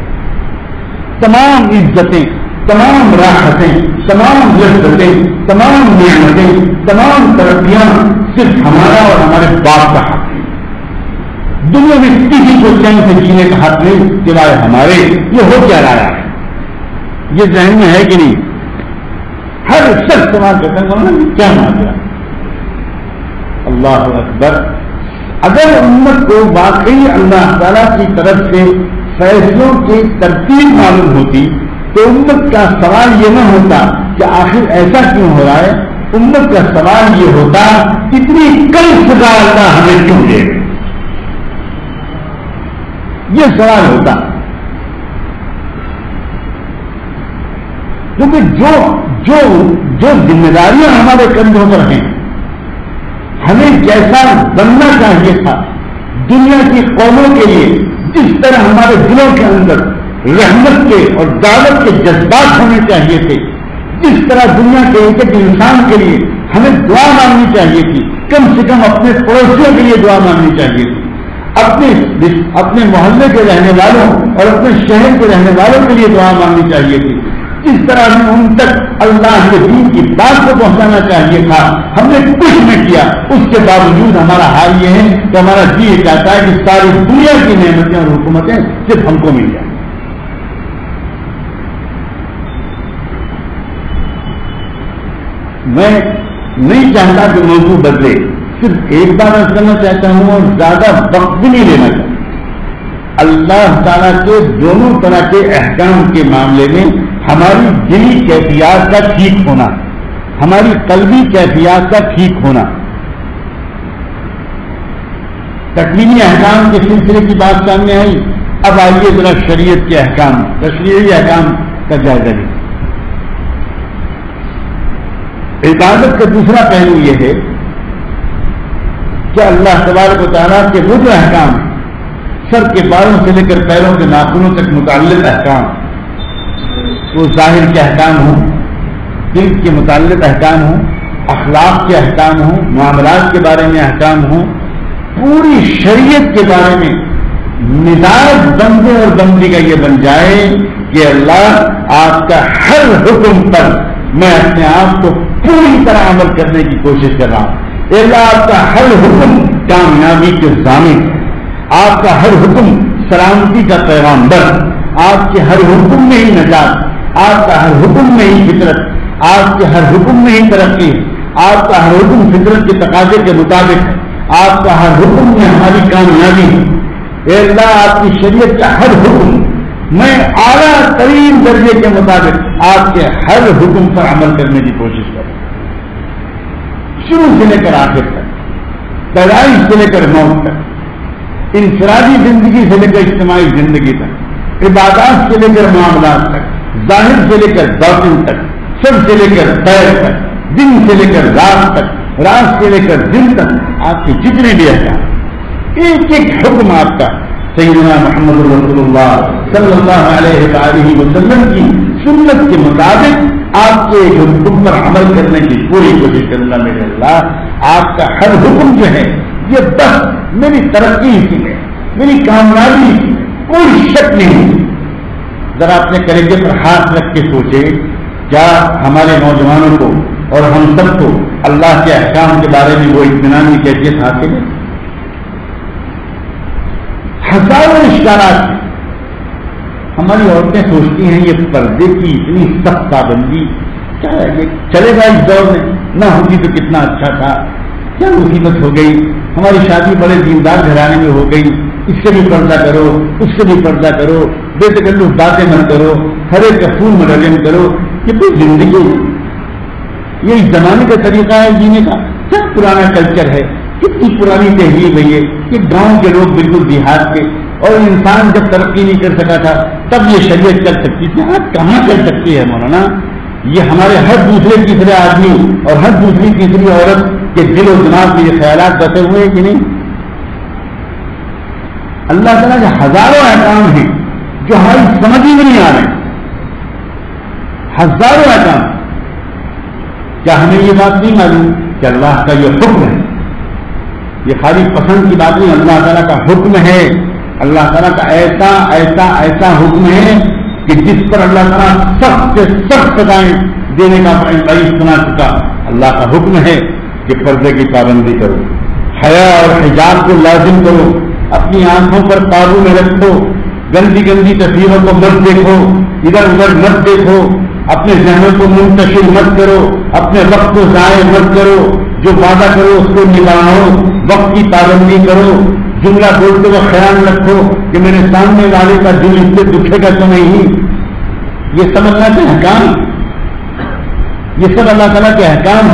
تمام عزتیں, تمام راحتیں, تمام لذتیں, تمام نعمتیں, تمام ترقیاں صرف ہمارا اور ہمارے باپ کا حق ہے. دنیا میں کسی کو چین سے جینے کا حق نہیں سوائے ہمارے. یہ ہو کیا رہا ہے؟ یہ ذہن میں ہے کہ نہیں؟ ہر شخص سوال کرتا ہے کیا مانگا. اللہ اکبر. اگر امت کو واقعی اللہ تعالیٰ کی طرف سے فیصلوں کی ترتیب معلوم ہوتی تو امت کا سوال یہ نہ ہوتا کہ آخر ایسا کیوں ہو رہا ہے. امت کا سوال یہ ہوتا اتنی کم سزا اللہ ہمیں کیوں دے. یہ سوال ہوتا, کیونکہ جو ذمہ داریاں ہمارے کندھوں پر ہیں, ہمیں جیسا بننا چاہیے تھا دنیا کی قوموں کے لیے, جس طرح ہمارے دلوں کے اندر رحمت کے اور دعوت کے جذبات ہونے چاہیے تھے, جس طرح دنیا کے ایک ایک انسان کے لیے ہمیں دعا مانگنی چاہیے تھی, کم سے کم اپنے پڑوسیوں کے لیے دعا مانگنی چاہیے تھی, اپنے محلے کے رہنے والوں اور اپنے شہر کے رہنے والوں کے لیے دعا مانگنی چاہیے تھی, جس طرح ہمیں ان تک اللہ کے دین کی بات کو پہنچانا چاہیے تھا, ہم نے کچھ نہیں کیا. اس کے باوجود ہمارا حال یہ ہے کہ ہمارا جی یہ چاہتا ہے کہ ساری دنیا کی نعمتیں اور حکومتیں صرف ہم کو مل جائیں. میں نہیں چاہتا کہ موضوع بدلے، صرف ایک بار عرض کرنا چاہتا ہوں اور زیادہ وقت بھی نہیں لینا چاہتا۔ اللہ تعالیٰ کے دونوں طرح کے احکام کے معاملے میں ہماری دلی کیفیات کا ٹھیک ہونا، ہماری قلبی کیفیات کا ٹھیک ہونا۔ تکوینی احکام کے سلسلے کی بات سامنے آئی، اب آئیے ذرا شریعت کے احکام، تشریعی احکام کا جائزہ لیں۔ عبادت کا دوسرا پہلو یہ ہے کہ اللہ تبارک و تعالیٰ کے وہ جو احکام سر کے بالوں سے لے کر پیروں کے ناخنوں تک متعلق احکام، وہ ظاہر کے احکام ہوں، دل کے متعلق احکام ہوں، اخلاق کے احکام ہوں، معاملات کے بارے میں احکام ہوں، پوری شریعت کے بارے میں مزاج بندے اور بندی کا یہ بن جائے کہ اللہ آپ کا ہر حکم پر میں اپنے آپ کو پوری طرح عمل کرنے کی کوشش کر رہا ہوں۔ اللہ آپ کا ہر حکم کامیابی کے ضامن، آپ کا ہر حکم سلامتی کا پیغامبر، آپ کے ہر حکم میں ہی نجات، آپ کا ہر حکم میں ہی فطرت، آپ کے ہر حکم میں ہی ترقی، آپ کا ہر حکم فطرت کے تقاضے کے مطابق ہے، آپ کا ہر حکم میں ہماری کامیابی ہے۔ اے اللہ آپ کی شریعت کا ہر حکم میں اعلیٰ ترین درجے کے مطابق آپ کے ہر حکم پر عمل کرنے کی کوشش کروں، شروع سے لے کر آخر تک، پیدائش سے لے کر موت تک، انفرادی زندگی سے لے کر اجتماعی زندگی تک، عبادات سے لے کر معاملات تک، ظاہر سے لے کر باطن تک، سر سے لے کر پیر تک، دن سے لے کر رات تک، رات سے لے کر دن تک، آپ کے جتنے بھی احکام، ایک ایک حکم آپ کا سیدنا محمد رسول اللہ صلی اللہ علیہ وآلہ وسلم کی سنت کے مطابق آپ کے حکم پر عمل کرنے کی پوری کوشش کروں گا میرے اللہ۔ آپ کا ہر حکم جو ہے یہ بس میری ترقی اسی ہے، میری کامیابی اسی ہے، کوئی شک نہیں۔ ذرا اپنے کلیجے پر ہاتھ رکھ کے سوچے، کیا ہمارے نوجوانوں کو اور ہم سب کو اللہ کے احکام کے بارے میں وہ اطمینان کی کیفیت حاصل ہے؟ ہزاروں اشکالات ہیں۔ ہماری عورتیں سوچتی ہیں یہ پردے کی اتنی سخت پابندی کیا ہے، یہ چلے گا اس دور میں، نہ ہوتی تو کتنا اچھا تھا، کیا مصیبت ہو گئی، ہماری شادی بڑے دیندار گھرانے میں ہو گئی، اس سے بھی پردہ کرو، اس سے بھی پردہ کرو، بے تکلف باتیں مت کرو، ہر ایک کا پھول منڈن کرو۔ یہ کوئی زندگی ہے؟ یہ اس زمانے کا طریقہ ہے جینے کا؟ کیا پرانا کلچر ہے، کتنی پرانی تہذیب ہے یہ گاؤں کے لوگ بالکل دیہات کے، اور انسان جب ترقی نہیں کر سکا تھا تب یہ شریعت کر سکتی تھی، آج کہاں کر سکتی ہے مولانا؟ یہ ہمارے ہر دوسرے تیسرے آدمی اور ہر دوسری تیسری عورت کے دل و دماغ میں یہ خیالات بسے ہوئے ہیں کہ نہیں؟ اللہ تعالیٰ کے ہزاروں احکام ہیں جو ہماری سمجھ ہی نہیں آ رہے، ہزاروں احکام۔ کیا ہمیں یہ بات نہیں معلوم کہ اللہ کا یہ حکم ہے؟ یہ خالی پسند کی بات نہیں، اللہ تعالیٰ کا حکم ہے۔ اللہ تعالیٰ کا ایسا ایسا ایسا حکم ہے کہ جس پر اللہ تعالیٰ سخت سے سخت سزائیں دینے کا باعث بنا چکا۔ اللہ کا حکم ہے کہ پردے کی پابندی کرو، حیا اور حجاب کو لازم کرو، اپنی آنکھوں پر قابو میں رکھو، گندی گندی تصویروں کو مت دیکھو، ادھر ادھر مت دیکھو، اپنے ذہنوں کو منتشر مت کرو، اپنے وقت کو ضائع مت کرو، جو وعدہ کرو اس کو نبھاؤ، وقت کی پابندی کرو، جملہ بولتے ہوئے خیال رکھو کہ میرے سامنے والے کا دل اس سے دکھے گا تو نہیں۔ یہ سب اللہ کے احکام، یہ سب اللہ تعالیٰ کے احکام۔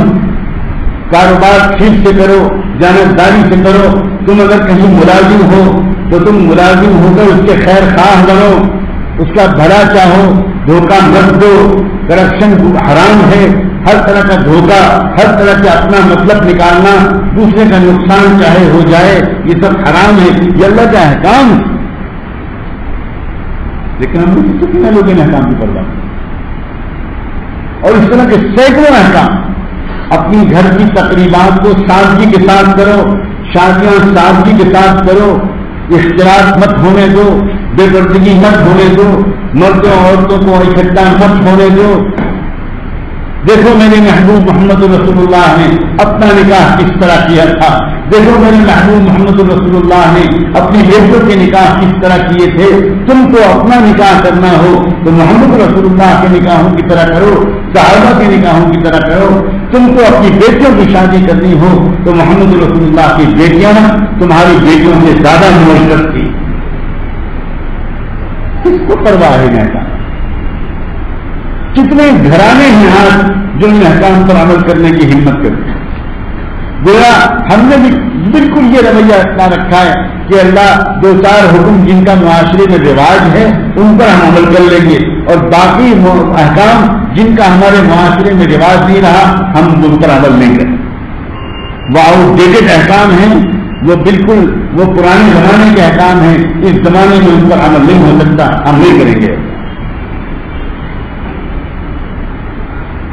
کاروبار ٹھیک سے کرو، جانبداری سے کرو۔ تم اگر کہیں ملازم ہو تو تم ملازم ہو کر اس کے خیر خواہ بنو، اس کا بھلا چاہو، دھوکہ مت دو۔ کرپشن حرام ہے، ہر طرح کا دھوکہ، ہر طرح سے اپنا مطلب نکالنا، دوسرے کا نقصان چاہے ہو جائے، یہ سب حرام ہے، یہ اللہ کا احکام ہے۔ لیکن ہم نے کتنے لوگ ان احکام کی پرواہ، اور اس طرح کے سینکڑوں احکام۔ اپنی گھر کی تقریبات کو سادگی کے ساتھ کرو، شادیاں سادگی کے ساتھ کرو، اختلاط مت ہونے دو، بے پردگی مت ہونے دو، مردوں عورتوں کو اکٹھا مت ہونے دو۔ دیکھو میرے محبوب محمد رسول اللہ نے اپنا نکاح کس طرح کیا تھا، دیکھو میرے محبوب محمد رسول اللہ نے اپنی بیٹوں کے نکاح کس طرح کیے تھے۔ تم کو اپنا نکاح کرنا ہو تو محمد رسول اللہ کے نکاحوں کی طرح کرو، صحابہ کے نکاحوں کی طرح کرو۔ تم کو اپنی بیٹیوں کی شادی کرنی ہو تو محمد رسول اللہ کی بیٹیاں تمہاری بیٹیوں سے زیادہ معزز تھی. کس کو پرواہ ہے احکام؟ کتنے گھرانے ہیں آج جو ان احکام پر عمل کرنے کی ہمت کرتے ہیں. گویا ہم نے بھی بالکل یہ رویہ اپنا رکھا ہے کہ اللہ دو چار حکم جن کا معاشرے میں رواج ہے ان پر ہم عمل کر لیں گے اور باقی احکام جن کا ہمارے معاشرے میں رواج نہیں رہا ہم ان پر عمل نہیں کریں. وہ آؤٹ ڈیٹڈ احکام ہیں, وہ بالکل وہ پرانے زمانے کے احکام ہیں, اس زمانے میں ان پر عمل نہیں ہو سکتا, ہم نہیں کریں گے.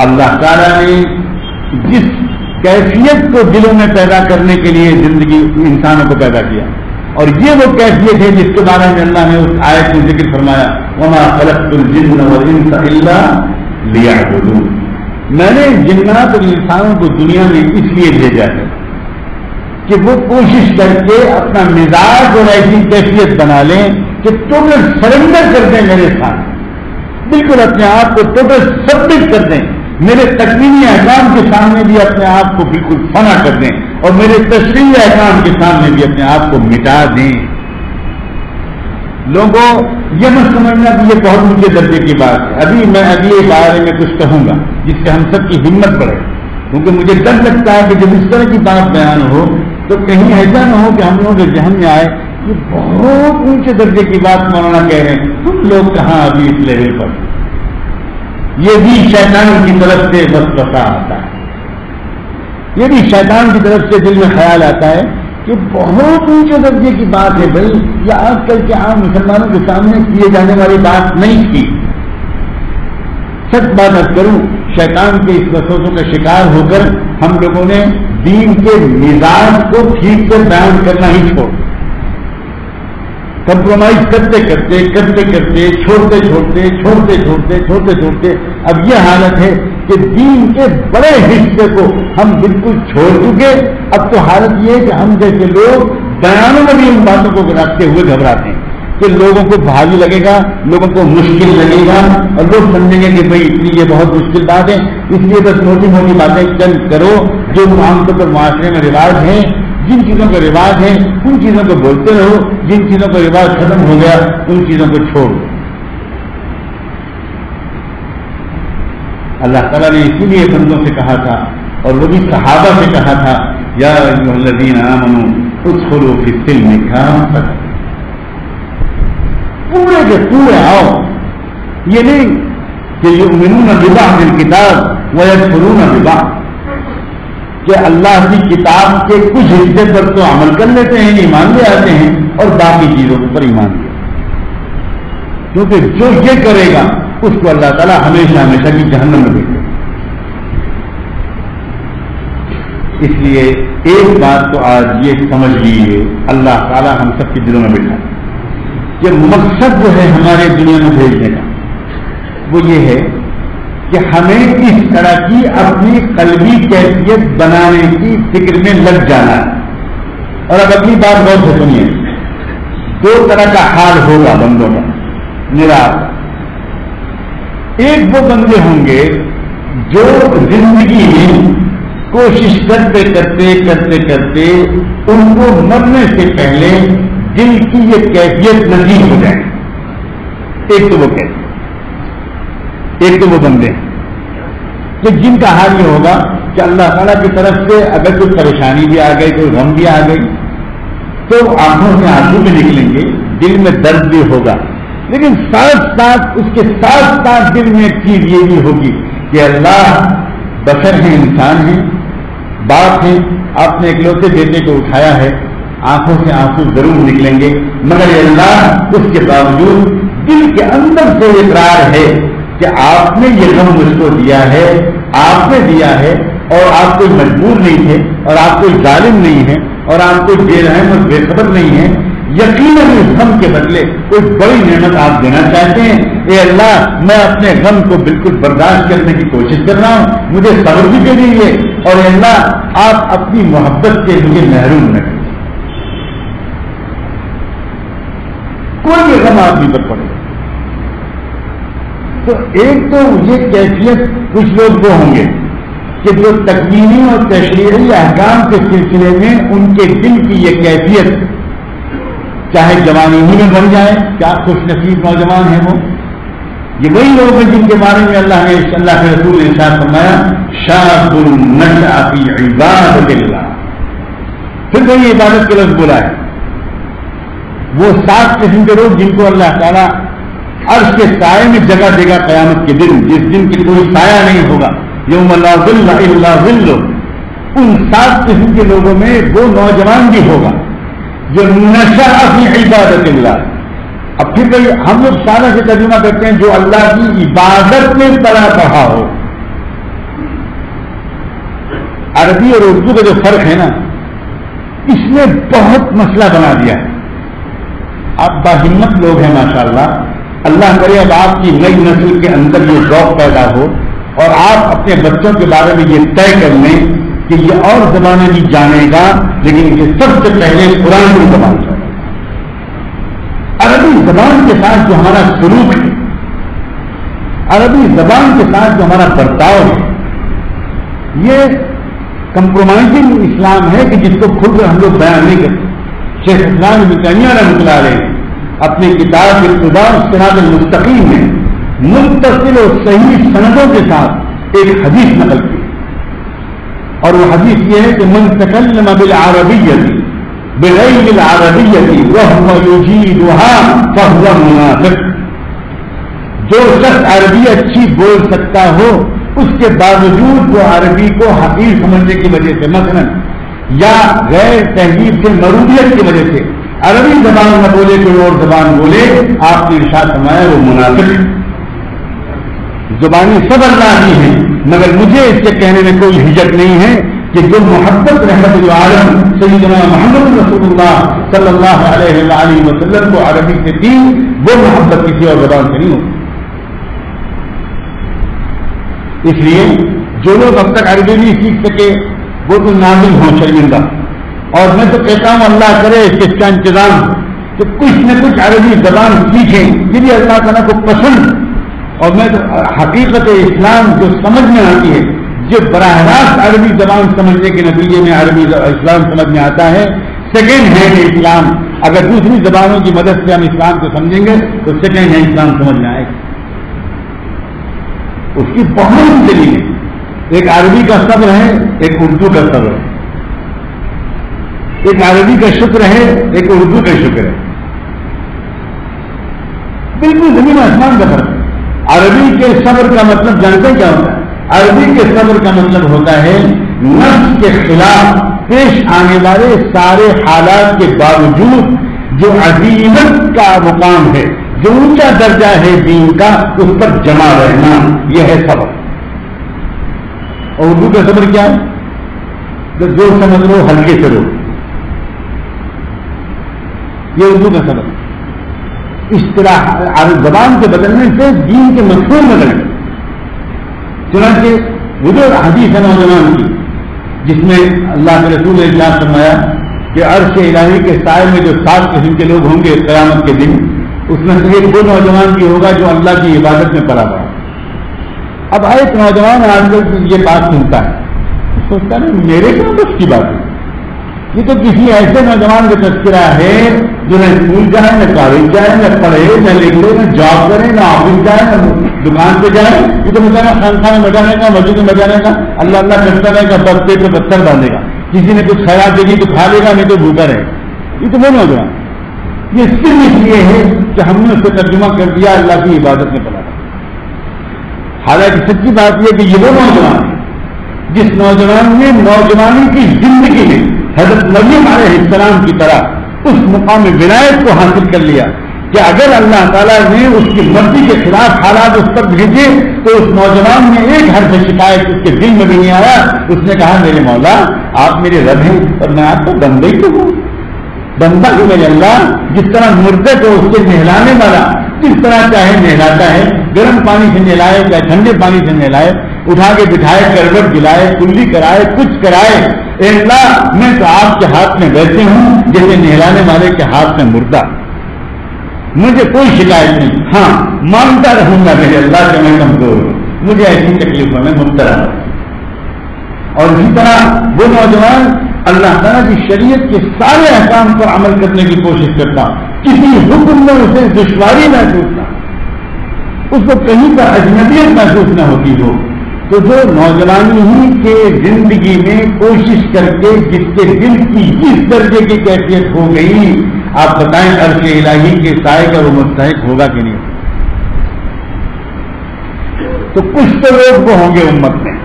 اللہ تعالیٰ نے جس کیفیت کو دلوں میں پیدا کرنے کے لیے زندگی انسانوں کو پیدا کیا, اور یہ وہ کیفیت ہے جس کے بارے میں اللہ نے اس آیت میں ذکر فرمایا وما خلقت الجن والانس الا لیعبدون. میں نے جنات اور انسانوں کو دنیا میں اس لیے بھیجا ہے کہ وہ کوشش کر کے اپنا مزاج اور ایسی کیفیت بنا لیں کہ ٹوٹل سرنڈر کر دیں میرے ساتھ, بالکل اپنے آپ کو ٹوٹل سبمٹ کر دیں, میرے تکوینی احکام کے سامنے بھی اپنے آپ کو بالکل فنا کر دیں اور میرے تشریعی احکام کے سامنے بھی اپنے آپ کو مٹا دیں. لوگوں یہ مت سمجھنا کہ یہ بہت اونچے درجے کی بات ہے. ابھی میں اگلے بارے میں کچھ کہوں گا جس سے ہم سب کی ہمت بڑھے, کیونکہ مجھے ڈر لگتا ہے کہ جب اس طرح کی بات بیان ہو تو کہیں ایسا نہ ہو کہ ہم لوگوں کے ذہن میں آئے کہ بہت اونچے درجے کی بات مولانا کہہ رہے ہیں, ہم لوگ کہاں ابھی اس لیول پر. یہ بھی شیطان کی طرف سے وسوسہ آتا ہے, یہ بھی شیطان کی طرف سے دل میں خیال آتا ہے کہ بہت اونچے درجے کی بات ہے بھائی, یہ آج کل کے عام مسلمانوں کے سامنے کیے جانے والی بات نہیں تھی. سچ بات کروں, شیطان کے اس وسوسوں کا شکار ہو کر ہم لوگوں نے دین کے مزاج کو ٹھیک سے بیان کرنا ہی چھوڑ, کمپرومائز کرتے کرتے چھوڑتے اب یہ حالت ہے کہ دین کے بڑے حصے کو ہم بالکل چھوڑ چکے. اب تو حالت یہ ہے کہ ہم جیسے لوگ بیانوں میں بھی ان باتوں کو رکھتے ہوئے گھبراتے ہیں کہ لوگوں کو بھاری لگے گا, لوگوں کو مشکل لگے گا, اور لوگ سمجھیں گے کہ بھائی اتنی یہ بہت مشکل بات ہے, اس لیے بس موٹی موٹی باتیں چند کرو جو عام طور پر معاشرے میں رواج ہیں. جن چیزوں کا رواج ہے ان چیزوں کو بولتے رہو, جن چیزوں کا رواج ختم ہو گیا ان چیزوں کو چھوڑو. اللہ تعالیٰ نے اسی لیے بندوں سے کہا تھا, اور وہ بھی صحابہ سے کہا تھا, یا ایھا الذین آمنوا ادخلوا فی السلم کافۃ, پورے کے پورے آؤ. یہ نہیں کہ یؤمنون ببعض الکتاب ویکفرون ببعض, کہ اللہ کی کتاب کے کچھ حصے پر تو عمل کر لیتے ہیں, ایمان لے آتے ہیں, اور باقی چیزوں پر ایمان لے, کیونکہ جو یہ کرے گا اس کو اللہ تعالیٰ ہمیشہ ہمیشہ کی جہنم میں بھیجے. اس لیے ایک بات تو آج یہ سمجھ لیجیے, اللہ تعالیٰ ہم سب کے دلوں میں بٹھا کہ مقصد جو ہے ہمارے دنیا میں بھیجنے کا وہ یہ ہے کہ ہمیں اس طرح کی اپنی قلبی کیفیت بنانے کی فکر میں لگ جانا ہے. اور اب اگلی بات غور سے سنیے, دو طرح کا حال ہوگا بندوں کا نراش. ایک وہ بندے ہوں گے جو زندگی میں کوشش کرتے کرتے ان کو مرنے سے پہلے دل کی یہ کیفیت نصیب ہو جائے. ایک تو وہ کیفیت, ایک تو وہ بندے ہیں کہ جن کا حال یہ ہوگا کہ اللہ تعالیٰ کی طرف سے اگر کوئی پریشانی بھی آ گئی, کوئی غم بھی آ گئی, تو آنکھوں سے آنسو بھی نکلیں گے, دل میں درد بھی ہوگا, لیکن ساتھ اس کے ساتھ دل میں ایک چیز یہ بھی ہوگی کہ اللہ بشر ہیں, انسان ہیں, باپ ہیں, آپ نے اکلوتے بیٹے کو اٹھایا ہے, آنکھوں سے آنسو ضرور نکلیں گے, مگر اللہ اس کے باوجود دل کے اندر سے اقرار ہے کہ آپ نے یہ غم مجھ کو دیا ہے, آپ نے دیا ہے, اور آپ کوئی مجبور نہیں تھے, اور آپ کوئی ظالم نہیں ہے, اور آپ کوئی بے رحم اور بے خبر نہیں ہے. یقیناً اس غم کے بدلے کوئی بڑی نعمت آپ دینا چاہتے ہیں. اے اللہ, میں اپنے غم کو بالکل برداشت کرنے کی کوشش کر رہا ہوں, مجھے صبر بھی دے دیجیے, اور اے اللہ آپ اپنی محبت سے مجھے محروم نہ کیجیے. کوئی غم آدمی پر پڑے. تو ایک تو یہ کیفیت کچھ لوگ وہ ہوں گے کہ جو تکوینی اور تشریعی احکام کے سلسلے میں ان کے دل کی یہ کیفیت چاہے جوانی ہی میں بن جائے، کیا خوش نصیب نوجوان ہیں وہ، یہ وہی لوگ ہیں جن کے بارے میں اللہ کے رسول نے ارشاد فرمایا شاب نشأ فی عبادۃ اللہ، پھر وہی عبادت کے لفظ بولا ہے، وہ 7 قسم کے لوگ جن کو اللہ تعالیٰ عرش کے سائے میں جگہ دے گا قیامت کے دن، جس دن کی کوئی سایہ نہیں ہوگا، یوم لا ظل الا ظلہ، ان 7 قسم کے لوگوں میں وہ نوجوان بھی ہوگا جو نشأ فی عبادۃ اللہ۔ اب پھر بھائی ہم لوگ سارا سے ترجمہ کرتے ہیں جو اللہ کی عبادت میں پڑھا ہو۔ عربی اور اردو کا جو فرق ہے نا، اس نے بہت مسئلہ بنا دیا ہے۔ آپ باہمت لوگ ہیں ماشاءاللہ، اللہ کرے اب آپ کی نئی نسل کے اندر یہ ذوق پیدا ہو اور آپ اپنے بچوں کے بارے میں یہ طے کر لیں کہ یہ اور زبانیں بھی جانے گا لیکن اسے سب سے پہلے قرآن کی زبان سے، عربی زبان کے ساتھ جو ہمارا سلوک ہے، عربی زبان کے ساتھ جو ہمارا برتاؤ ہے، یہ کمپرومائزنگ اسلام ہے کہ جس کو کھل کر ہم لوگ بیان نہیں کرتے۔ شیخ اسلام ابن تیمیہ رحمۃ اللہ علیہ اپنی کتاب اقتداء الصراط المستقیم میں متصل اور صحیح سندوں کے ساتھ ایک حدیث نقل کی، اور وہ حدیث یہ ہے کہ من تکلم بالعربیۃ بغیر العربیۃ وهو یجیدها فهو منافق، جو شخص عربی اچھی بول سکتا ہو اس کے باوجود وہ عربی کو حقیر سمجھنے کی وجہ سے، مثلا یا غیر تہذیب سے مروریت کی وجہ سے عربی زبان نہ بولے کوئی اور زبان بولے، آپ نے ارشاد فرمایا وہ منافق۔ زبانی سب اللہ کی ہیں، مگر مجھے اس کے کہنے میں کوئی ہجک نہیں ہے کہ جو محبت رحمت العالم سیدنا محمد رسول اللہ صلی اللہ علیہ وآلہ وسلم کو عربی سے تھی، وہ محبت کسی اور زبان سے نہیں ہوتی۔ اس لیے جو لوگ اب تک عربی نہیں سیکھ سکے وہ تو نازل ہوں شرمندہ، اور میں تو کہتا ہوں اللہ کرے کہ اس کا انتظام کہ کچھ نہ کچھ عربی زبان سیکھیں، یہ بھی اللہ تعالیٰ کو پسند، اور میں تو حقیقت اسلام جو سمجھ میں آتی ہے، جو براہ راست عربی زبان سمجھنے کے نتیجے میں عربی اسلام سمجھ میں آتا ہے، سیکنڈ ہینڈ اسلام، اگر دوسری زبانوں کی مدد سے ہم اسلام کو سمجھیں گے تو سیکنڈ ہینڈ اسلام سمجھ میں آئے گا۔ اس کی بہت دلیل ہے، ایک عربی کا صبر ہے، ایک اردو کا صبر ہے، ایک عربی کا شکر ہے، ایک اردو کا شکر ہے، بالکل زمین آسمان کا فرق ہے۔ عربی کے صبر کا مطلب جانتے کیا ہوتا ہے؟ عربی کے صبر کا مطلب ہوتا ہے نفس کے خلاف پیش آنے والے سارے حالات کے باوجود جو عظیمت کا مقام ہے، جو اونچا درجہ ہے دین کا، اس پر جمع رہنا، یہ ہے صبر۔ اور اردو کا صبر کیا ہے؟ جو سمجھ لو ہلکے سے لو، یہ اردو کا صبر۔ اصطلاح زبان کے بدلنے سے دین کے مفہوم بدل گئے۔ چنانچہ وہ جو حدیث ہے نوجوان کی، جس میں اللہ کے رسول نے ارشاد فرمایا کہ عرش الہی کے سائے میں جو 7 قسم کے لوگ ہوں گے قیامت کے دن، اس میں سے ایک وہ نوجوان بھی ہوگا جو اللہ کی عبادت میں پڑا ہوا۔ اب ایک نوجوان آج کل یہ بات سنتا ہے، سوچتا ہے میرے کیا بس کی بات ہے، یہ تو کسی ایسے نوجوان کا تذکرہ ہے جو نہ اسکول جائے، نہ کالج جائے، نہ پڑھے، نہ لکھ لے، نہ جاب کرے، نہ آفس جائے، نہ دکان پہ جائے، یہ تو بچانا خانخانے میں بجانے کا، مسجد میں بجانے کا، اللہ اللہ کرتا رہے گا، بس پیٹ میں پتھر باندھے گا، کسی نے کچھ خیرات دے گی تو کھا لے گا، نہیں تو بھوکا رہے گا۔ یہ تو وہ نوجوان، یہ صرف اس لیے ہے کہ ہم نے اس سے ترجمہ کر دیا اللہ کی عبادت میں پڑا۔ حالانکہ سچی بات یہ کہ یہ وہ نوجوان ہے جس نوجوان نے نوجوانی کی زندگی میں حضرت مریم علیہ السلام کی طرح اس مقام ولایت کو حاصل کر لیا کہ اگر اللہ تعالیٰ نے اس کی مرضی کے خلاف حالات اس پر بھیجے تو اس نوجوان نے ایک حرف شکایت اس کے دل میں بھی نہیں آیا۔ اس نے کہا میرے مولا آپ میرے رب ہیں اور میں آپ کو بندہ ہی تو ہوں، بندہ ہوں میرے اللہ، جس طرح مردے کو اس سے نہلانے والا جس طرح چاہے نہلاتا ہے، گرم پانی سے نہلائے یا ٹھنڈے پانی سے نہلائے، اٹھا کے بٹھائے، کروٹ دلائے، کلی کرائے، کچھ کرائے، اے اللہ میں تو آپ کے ہاتھ میں ویسے ہوں جیسے نہلانے والے کے ہاتھ میں مردہ، مجھے کوئی شکایت نہیں، ہاں مانتا رہوں گا میرے اللہ کہ میں کمزور ہوں، مجھے ایسی تکلیفوں میں مبتلا ہوں۔ اور اسی طرح وہ نوجوان اللہ تعالیٰ کی شریعت کے سارے احکام پر عمل کرنے کی کوشش کرتا، کسی حکم میں اسے دشواری محسوس نہ، اس کو کہیں پر اجنبیت محسوس نہ ہوتی ہو، تو جو نوجوانی ہی کے زندگی میں کوشش کر کے جس کے دل کی اس درجے کی کیفیت ہو گئی، آپ بتائیں عرش الہی کے سائے کا وہ مستحق ہوگا کہ نہیں؟ تو کچھ تو لوگ وہ ہوں گے امت میں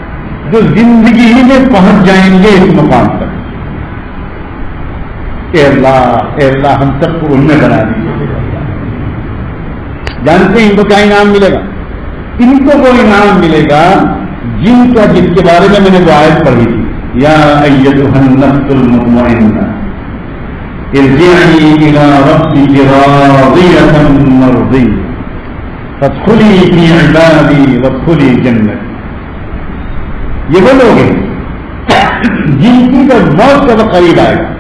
جو زندگی ہی میں پہنچ جائیں گے اس مقام پر. اے اللہ ہم سب کو ان میں بنا دیجیے. جانتے ہیں ان کو کیا انعام ملے گا؟ ان کو وہ انعام ملے گا جن کا جس کے بارے میں نے وہ آیت پڑھی تھی، یا ایتھا النفس المطمئنہ ارجعی الی ربک راضیۃ مرضیہ فادخلی فی عبادی وادخلی جنتی. یہ وہ لوگ ہیں جن کی جب موت کا وقت قریب آئے گا،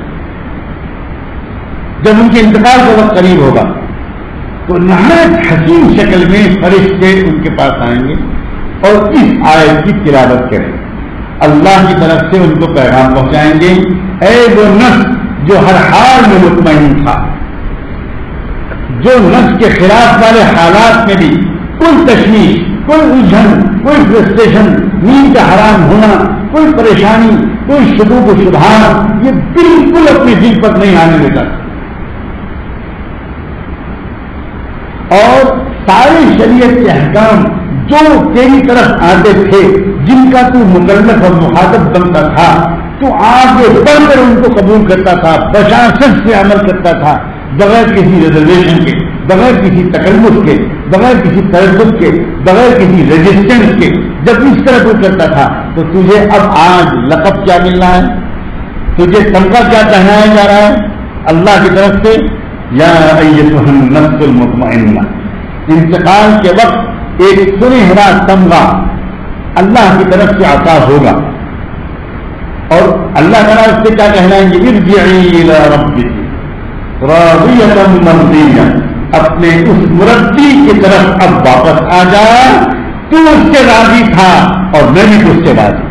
جب ان کے انتقال کا وقت قریب ہوگا، تو نہایت حسین شکل میں فرشتے ان کے پاس آئیں گے اور اس آیت کی تلاوت کریں گے. اللہ کی طرف سے ان کو پیغام پہنچائیں گے، اے وہ نفس جو ہر حال میں مطمئن تھا، جو نفس کے خلاف والے حالات میں بھی کوئی تشویش، کوئی الجھن، کوئی فرسٹریشن، نیند کا حرام ہونا، کوئی پریشانی، کوئی شکوک و شبہات، یہ بالکل اپنے دل پر نہیں آنے دیتا. اور سارے شریعت کے احکام جو تیری طرف آتے تھے، جن کا تو مکلف اور مخاطب بنتا تھا، تو آگے بڑھ کر ان کو قبول کرتا تھا، بشاشت سے عمل کرتا تھا، بغیر کسی ریزرویشن کے، بغیر کسی تکلف کے، بغیر کسی تردد کے، بغیر کسی ریزسٹنس کے. جب اس طرح کو کرتا تھا تو تجھے اب آج لقب کیا مل رہا ہے؟ تجھے تمغہ کیا پہنایا جا رہا ہے اللہ کی طرف سے؟ یا ایتھا النفس المطمئنہ. انتقال کے وقت ایک سنہرا تمغہ اللہ کی طرف سے عطا ہوگا، اور اللہ تعالیٰ اس سے کیا کہلائیں گے؟ ارجعی الی ربک راضیۃ مرضیہ. اپنے اس مربی کی طرف اب واپس آ جا، تو اس سے راضی تھا اور میں بھی تجھ سے راضی،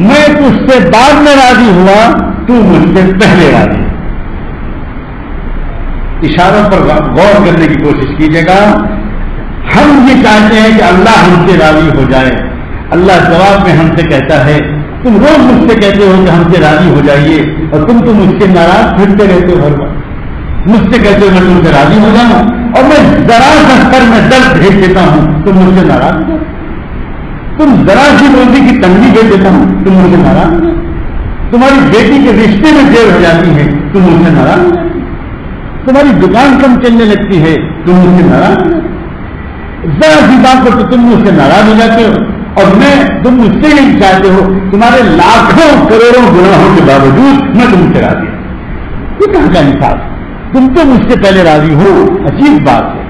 میں تجھ سے بعد میں راضی ہوا، تو مجھ سے پہلے راضی. اشاروں پر غور کرنے کی کوشش کیجیے گا. ہم یہ چاہتے ہیں کہ اللہ ہم سے راضی ہو جائے. اللہ جواب میں ہم سے کہتا ہے، تم روز مجھ سے کہتے ہو کہ ہم سے راضی ہو جائیے، اور تم تو مجھ سے ناراض پھرتے رہتے ہو ہر وقت. مجھ سے کہتے ہو میں تم سے راضی ہو جاؤں، اور میں ذرا سا سر میں درد بھیج دیتا ہوں تم مجھ سے ناراض ہو جاؤ. تم ذرا سی روزی کی تنگی بھیج دیتا ہوں تم مجھ سے ناراض ہو جاؤ. تمہاری بیٹی کے رشتے میں دیر ہو جاتی ہے تم مجھ سے ناراض ہو جاؤ. تمہاری دکان کم چلنے لگتی ہے تم مجھ سے ناراض ہو جاتے. ذرا سی بات پر تو تم مجھ سے ناراض ہو جاتے ہو، اور تم مجھ سے نہیں چاہتے ہو. تمہارے لاکھوں کروڑوں گناہوں کے باوجود میں تم سے راضی ہوں. یہ کہاں کا انصاف؟ تم تو مجھ سے پہلے راضی ہو. عجیب بات ہے.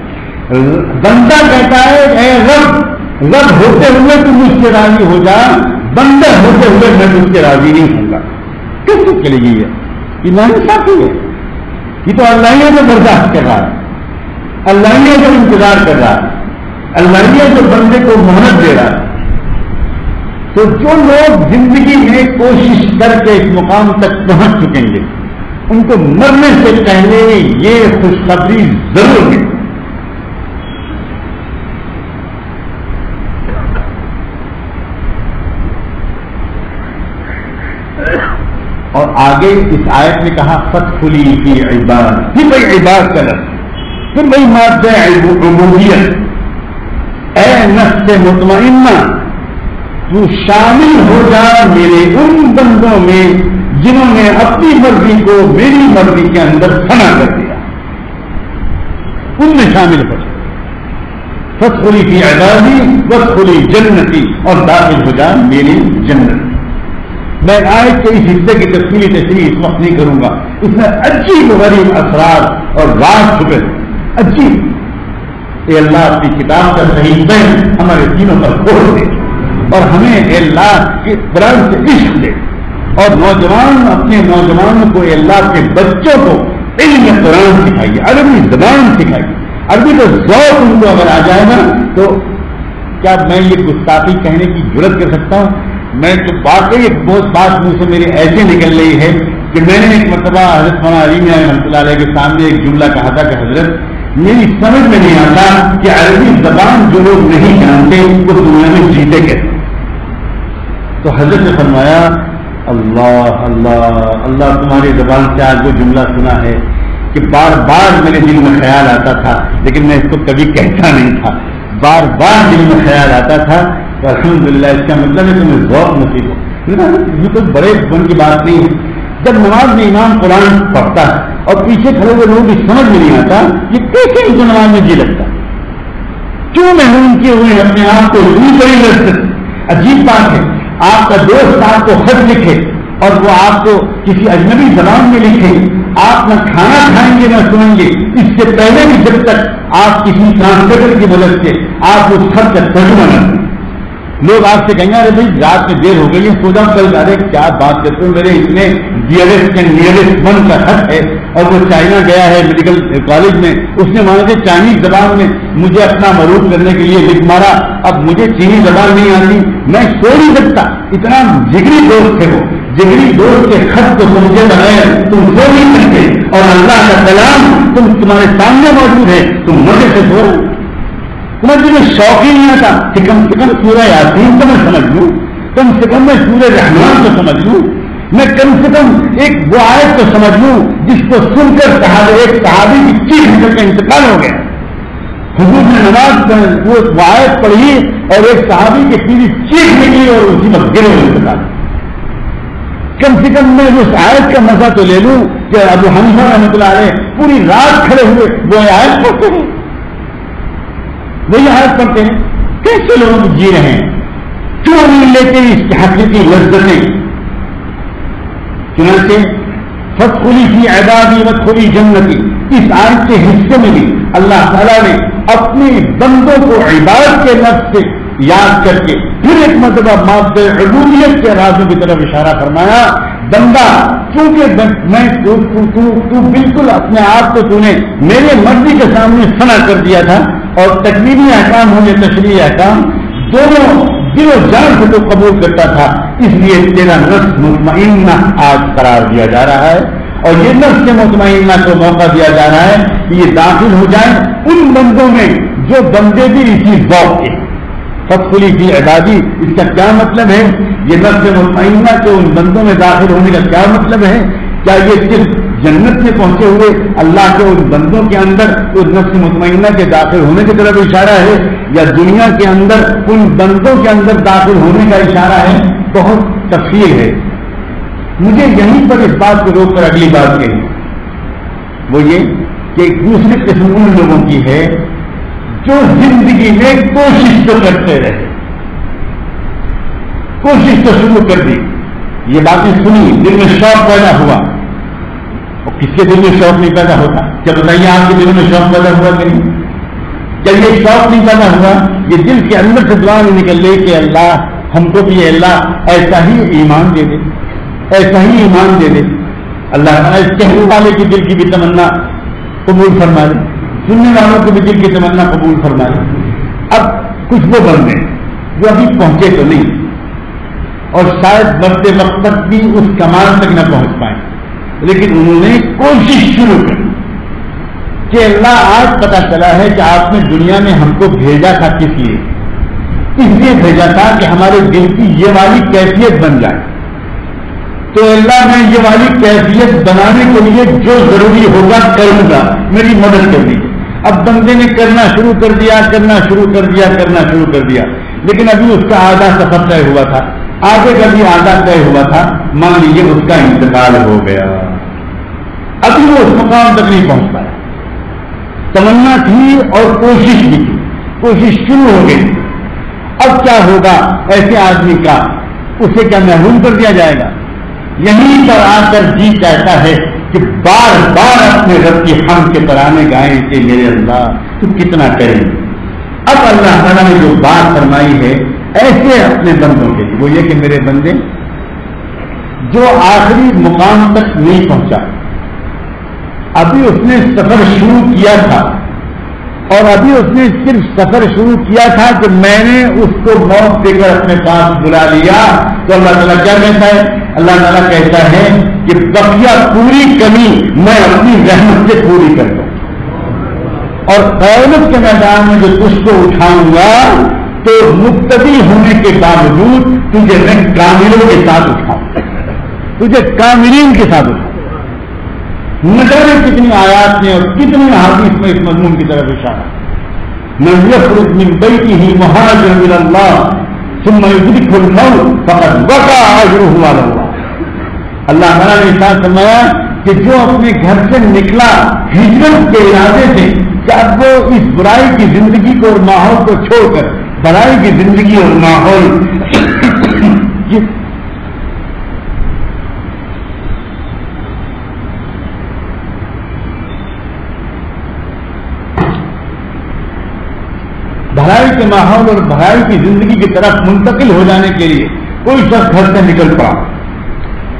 بندہ کہتا ہے اے رب ہوتے ہوئے تم مجھ سے راضی ہو جا، بندہ ہوتے ہوئے میں تجھ سے راضی نہیں ہوں گا. کیسے چلے گی یہ ناانصافی ہے. یہ تو اللہ کو برداشت کر رہا ہے، اللہ کو انتظار کر رہا ہے، اللہ کو بندے کو مہلت دے رہا ہے. تو جو لوگ زندگی میں کوشش کر کے اس مقام تک پہنچ چکیں گے، ان کو مرنے سے پہلے یہ خوشخبری ضرور ہے. اور آگے اس آیت میں کہا فادخلی فی عبادی. پھر بھائی عباد کا لفظ، پھر بھائی مادہ عبودیت. اے نفس مطمئنہ، تو شامل ہو جا میرے ان بندوں میں جنہوں نے اپنی مرضی کو میری مرضی کے اندر فنا کر دیا، ان میں شامل ہو جا. فادخلی فی عبادی وادخلی جنتی، اور داخل ہو جا میری جنت. میں آیت کے اس حصے کی تفصیلی تشریح اس وقت نہیں کروں گا، اس میں عجیب غریب اسرار اور راز چھپے. عجیب. اے اللہ اپنی کتاب کا صحیح فہم ہمارے دینوں پر کھول دے، اور ہمیں اے اللہ کے قرآن سے عشق دے، اور اپنے نوجوانوں کو، اے اللہ کے بچوں کو علم قرآن سکھائیے، عربی زبان سکھائیے. عربی کا ذوق ان کو اگر آ جائے نا، تو کیا میں یہ گستاخی کہنے کی جرت کر سکتا ہوں میں تو واقعی ایک بہت بات مجھ سے میری ایسے نکل رہی ہے کہ میں نے ایک مرتبہ حضرت مولانا علی میاں رحمۃ اللہ علیہ کے سامنے ایک جملہ کہا تھا کہ حضرت میری سمجھ میں نہیں آتا کہ عربی زبان جو لوگ نہیں جانتے وہ دنیا میں جیتے کیسے. تو حضرت نے فرمایا اللہ اللہ اللہ تمہاری زبان سے آج وہ جملہ سنا ہے کہ بار بار میرے دل میں خیال آتا تھا لیکن میں اس کو کبھی کہتا نہیں تھا. بار بار دل میں خیال آتا تھا تو الحمدللہ اس کا مطلب ہے تمہیں ذوق نصیب ہو. یہ تو بڑے من کی بات نہیں ہے. جب نماز میں امام قرآن پڑھتا ہے اور پیچھے کھڑے ہوئے لوگوں کی سمجھ میں نہیں آتا یہ کیسے ان کو نماز میں جی لگتا ہے؟ کیوں محروم کیے ہوئے اپنے آپ کو رستے. عجیب بات ہے آپ کا دوست آپ کو خط لکھے اور وہ آپ کو کسی اجنبی زبان میں لکھے, آپ نہ کھانا کھائیں گے نہ سنیں گے, اس سے پہلے بھی جب تک آپ کسی ٹرانسلیٹر کی مدد سے آپ اس خط کا ترجمہ نہ کریں. لوگ آپ سے کہیں گے ارے بھائی رات میں دیر ہو گئی ہے سو جاؤ کل. ارے کیا بات کرتے ہو, میرے اتنے ڈیئرسٹ اینڈ نیئرسٹ ون کا خط ہے اور وہ چائنا گیا ہے میڈیکل کالج میں, اس نے وہاں سے چائنیز زبان میں مجھے اپنا معروف کرنے کے لیے لکھ مارا. اب مجھے چینی زبان نہیں آتی, میں سو نہیں سکتا. اتنا جگری دوست ہے وہ, جگری دوست کے خط کو سمجھے بغیر تم سو نہیں سکتے اور اللہ کا کلام تمہارے سامنے موجود ہے, تم مزے سے سو رہے. تمہیں تمہیں شوق ہی نہیں آتا کہ کم سے کم سورہ یاسین تو میں سمجھ لوں, کم سے کم میں سورہ رحمان کو سمجھ لوں, میں کم سے کم ایک وہ آیت کو سمجھ لوں جس کو سن کر ایک صحابی کی چیخ نکل کا انتقال ہو گیا. حضور نے نماز وہ آیت پڑھی اور ایک صحابی کے پیچھے چیخ نکلی اور اسی وقت گرے ہوئے انتقال. کم سے کم میں اس آیت کا مزہ تو لے لوں کہ ابو حنیفہ رحمۃ اللہ علیہ پوری رات کھڑے ہوئے وہ آیت پڑھتے ہیں, وہی آیت پڑھتے ہیں. کیسے لوگ جی رہے ہیں, کیوں نہیں لیتے اس حقیقی لذتیں. چنانچہ فَادْخُلِي فِي عِبَادِي وَادْخُلِي جَنَّتِي, اس آیت کے حصے میں بھی اللہ تعالیٰ نے اپنے بندوں کو عبادت کے لفظ سے یاد کر کے پھر ایک مرتبہ مادہ عبودیت کے رازوں کی طرف اشارہ فرمایا. بندہ کیونکہ میں تو بالکل اپنے آپ کو تو نے میرے مرضی کے سامنے فنا کر دیا تھا اور تکوینی احکام ہونے تشریعی احکام دونوں دل و جان سے تو قبول کرتا تھا, اس لیے تیرا نفس مطمئنہ آج قرار دیا جا رہا ہے اور یہ نفس مطمئنہ کو موقع دیا جا رہا ہے کہ یہ داخل ہو جائیں ان بندوں میں جو بندے بھی اسی ذوق کے. فَادْخُلِي فِي عِبَادِي, اس کا کیا مطلب ہے؟ یہ نفس مطمئنہ کے ان بندوں میں داخل ہونے کا کیا مطلب ہے؟ کیا یہ صرف جنت میں پہنچے ہوئے اللہ کے ان بندوں کے اندر اس نفس مطمئنہ کے داخل ہونے کی طرف اشارہ ہے یا دنیا کے اندر ان بندوں کے اندر داخل ہونے کا اشارہ ہے؟ بہت تفصیل ہے. مجھے یہیں پر اس بات کو روک کر اگلی بات کہی, وہ یہ کہ ایک دوسری قسم ان لوگوں کی ہے جو زندگی میں کوشش تو کرتے رہے, کوشش تو شروع کر دی, یہ باتیں سنی, دل میں شوق پیدا ہوا. اور کس کے دل میں شوق نہیں پیدا ہوتا؟ کیا بتائیے آپ کے دل میں شوق پیدا ہوا کہ نہیں؟ کیا یہ شوق نہیں پیدا ہوا؟ یہ دل کے اندر سے دعا نہیں نکل رہی کہ اللہ ہم کو بھی اللہ ایسا ہی ایمان دے دے, ایسا ہی ایمان دے دے. اللہ تعالیٰ اس کہنے والے کی دل کی بھی تمنا قبول فرما لے, سننے والوں کو بھی دل کی تمنا قبول فرما لے. اب کچھ وہ بندے جو ابھی پہنچے تو نہیں اور شاید بڑھتے وقت تک بھی اس کمال تک نہ پہنچ پائیں, لیکن انہوں نے کوشش شروع کر کہ اللہ آج پتا چلا ہے کہ آپ نے دنیا میں ہم کو بھیجا تھا کس لیے؟ اس لیے بھیجا تھا کہ ہمارے دل کی یہ والی کیفیت بن جائے. تو اللہ میں یہ والی کیفیت بنانے کے لیے جو ضروری ہوگا کروں گا, میری مدد کر دیجیے. اب بندے نے کرنا شروع کر دیا, کرنا شروع کر دیا, کرنا شروع کر دیا, لیکن ابھی اس کا آدھا سفر طے ہوا تھا, آگے کا بھی آدھا طے ہوا تھا. مان لیجیے اس کا انتقال ہو گیا, ابھی وہ اس مقام تک نہیں پہنچ پایا. تمنا تھی اور کوشش بھی تھی, کوشش شروع ہو گئی. اب کیا ہوگا ایسے آدمی کا؟ اسے کیا محروم کر دیا جائے گا؟ یہیں پر آ کر جی کہتا ہے کہ بار بار اپنے رب کی حمد کے ترانے گائیں کہ میرے اللہ تو کتنا کریں. اب اللہ تعالیٰ نے جو بات فرمائی ہے ایسے اپنے بندوں کے لیے, وہ یہ کہ میرے بندے جو آخری مقام تک نہیں پہنچا, ابھی اس نے سفر شروع کیا تھا, اور ابھی اس نے صرف سفر شروع کیا تھا کہ میں نے اس کو موت دے کر اپنے پاس بلا لیا، تو اللہ تعالیٰ کیا کہتا ہے؟ اللہ تعالیٰ کہتا ہے کہ بقیہ پوری کمی میں اپنی رحمت سے پوری کر دوں، اور قیامت کے میدان میں جو تجھ کو اٹھاؤں گا تو مقتدی ہونے کے باوجود تجھے میں کاملوں کے ساتھ اٹھاؤں، تجھے کاملین کے ساتھ اٹھاؤں۔ نہ جانے کتنی آیات میں اور کتنی احادیث میں اس مضمون کی طرف اشارہ۔ من یخرج من بیتہ مہاجرا الی اللہ ثم یدرکہ الموت فقد وقع اجرہ علی اللہ۔ اللہ تعالیٰ نے ارشاد فرمایا کہ جو اپنے گھر سے نکلا ہجرت کے ارادے سے کہ اب وہ اس برائی کی زندگی کو اور ماحول کو چھوڑ کر بھلائی کی زندگی اور ماحول بھلائی کے ماحول اور بھلائی کی زندگی کی طرف منتقل ہو جانے کے لیے کوئی شخص گھر سے نکل پڑا،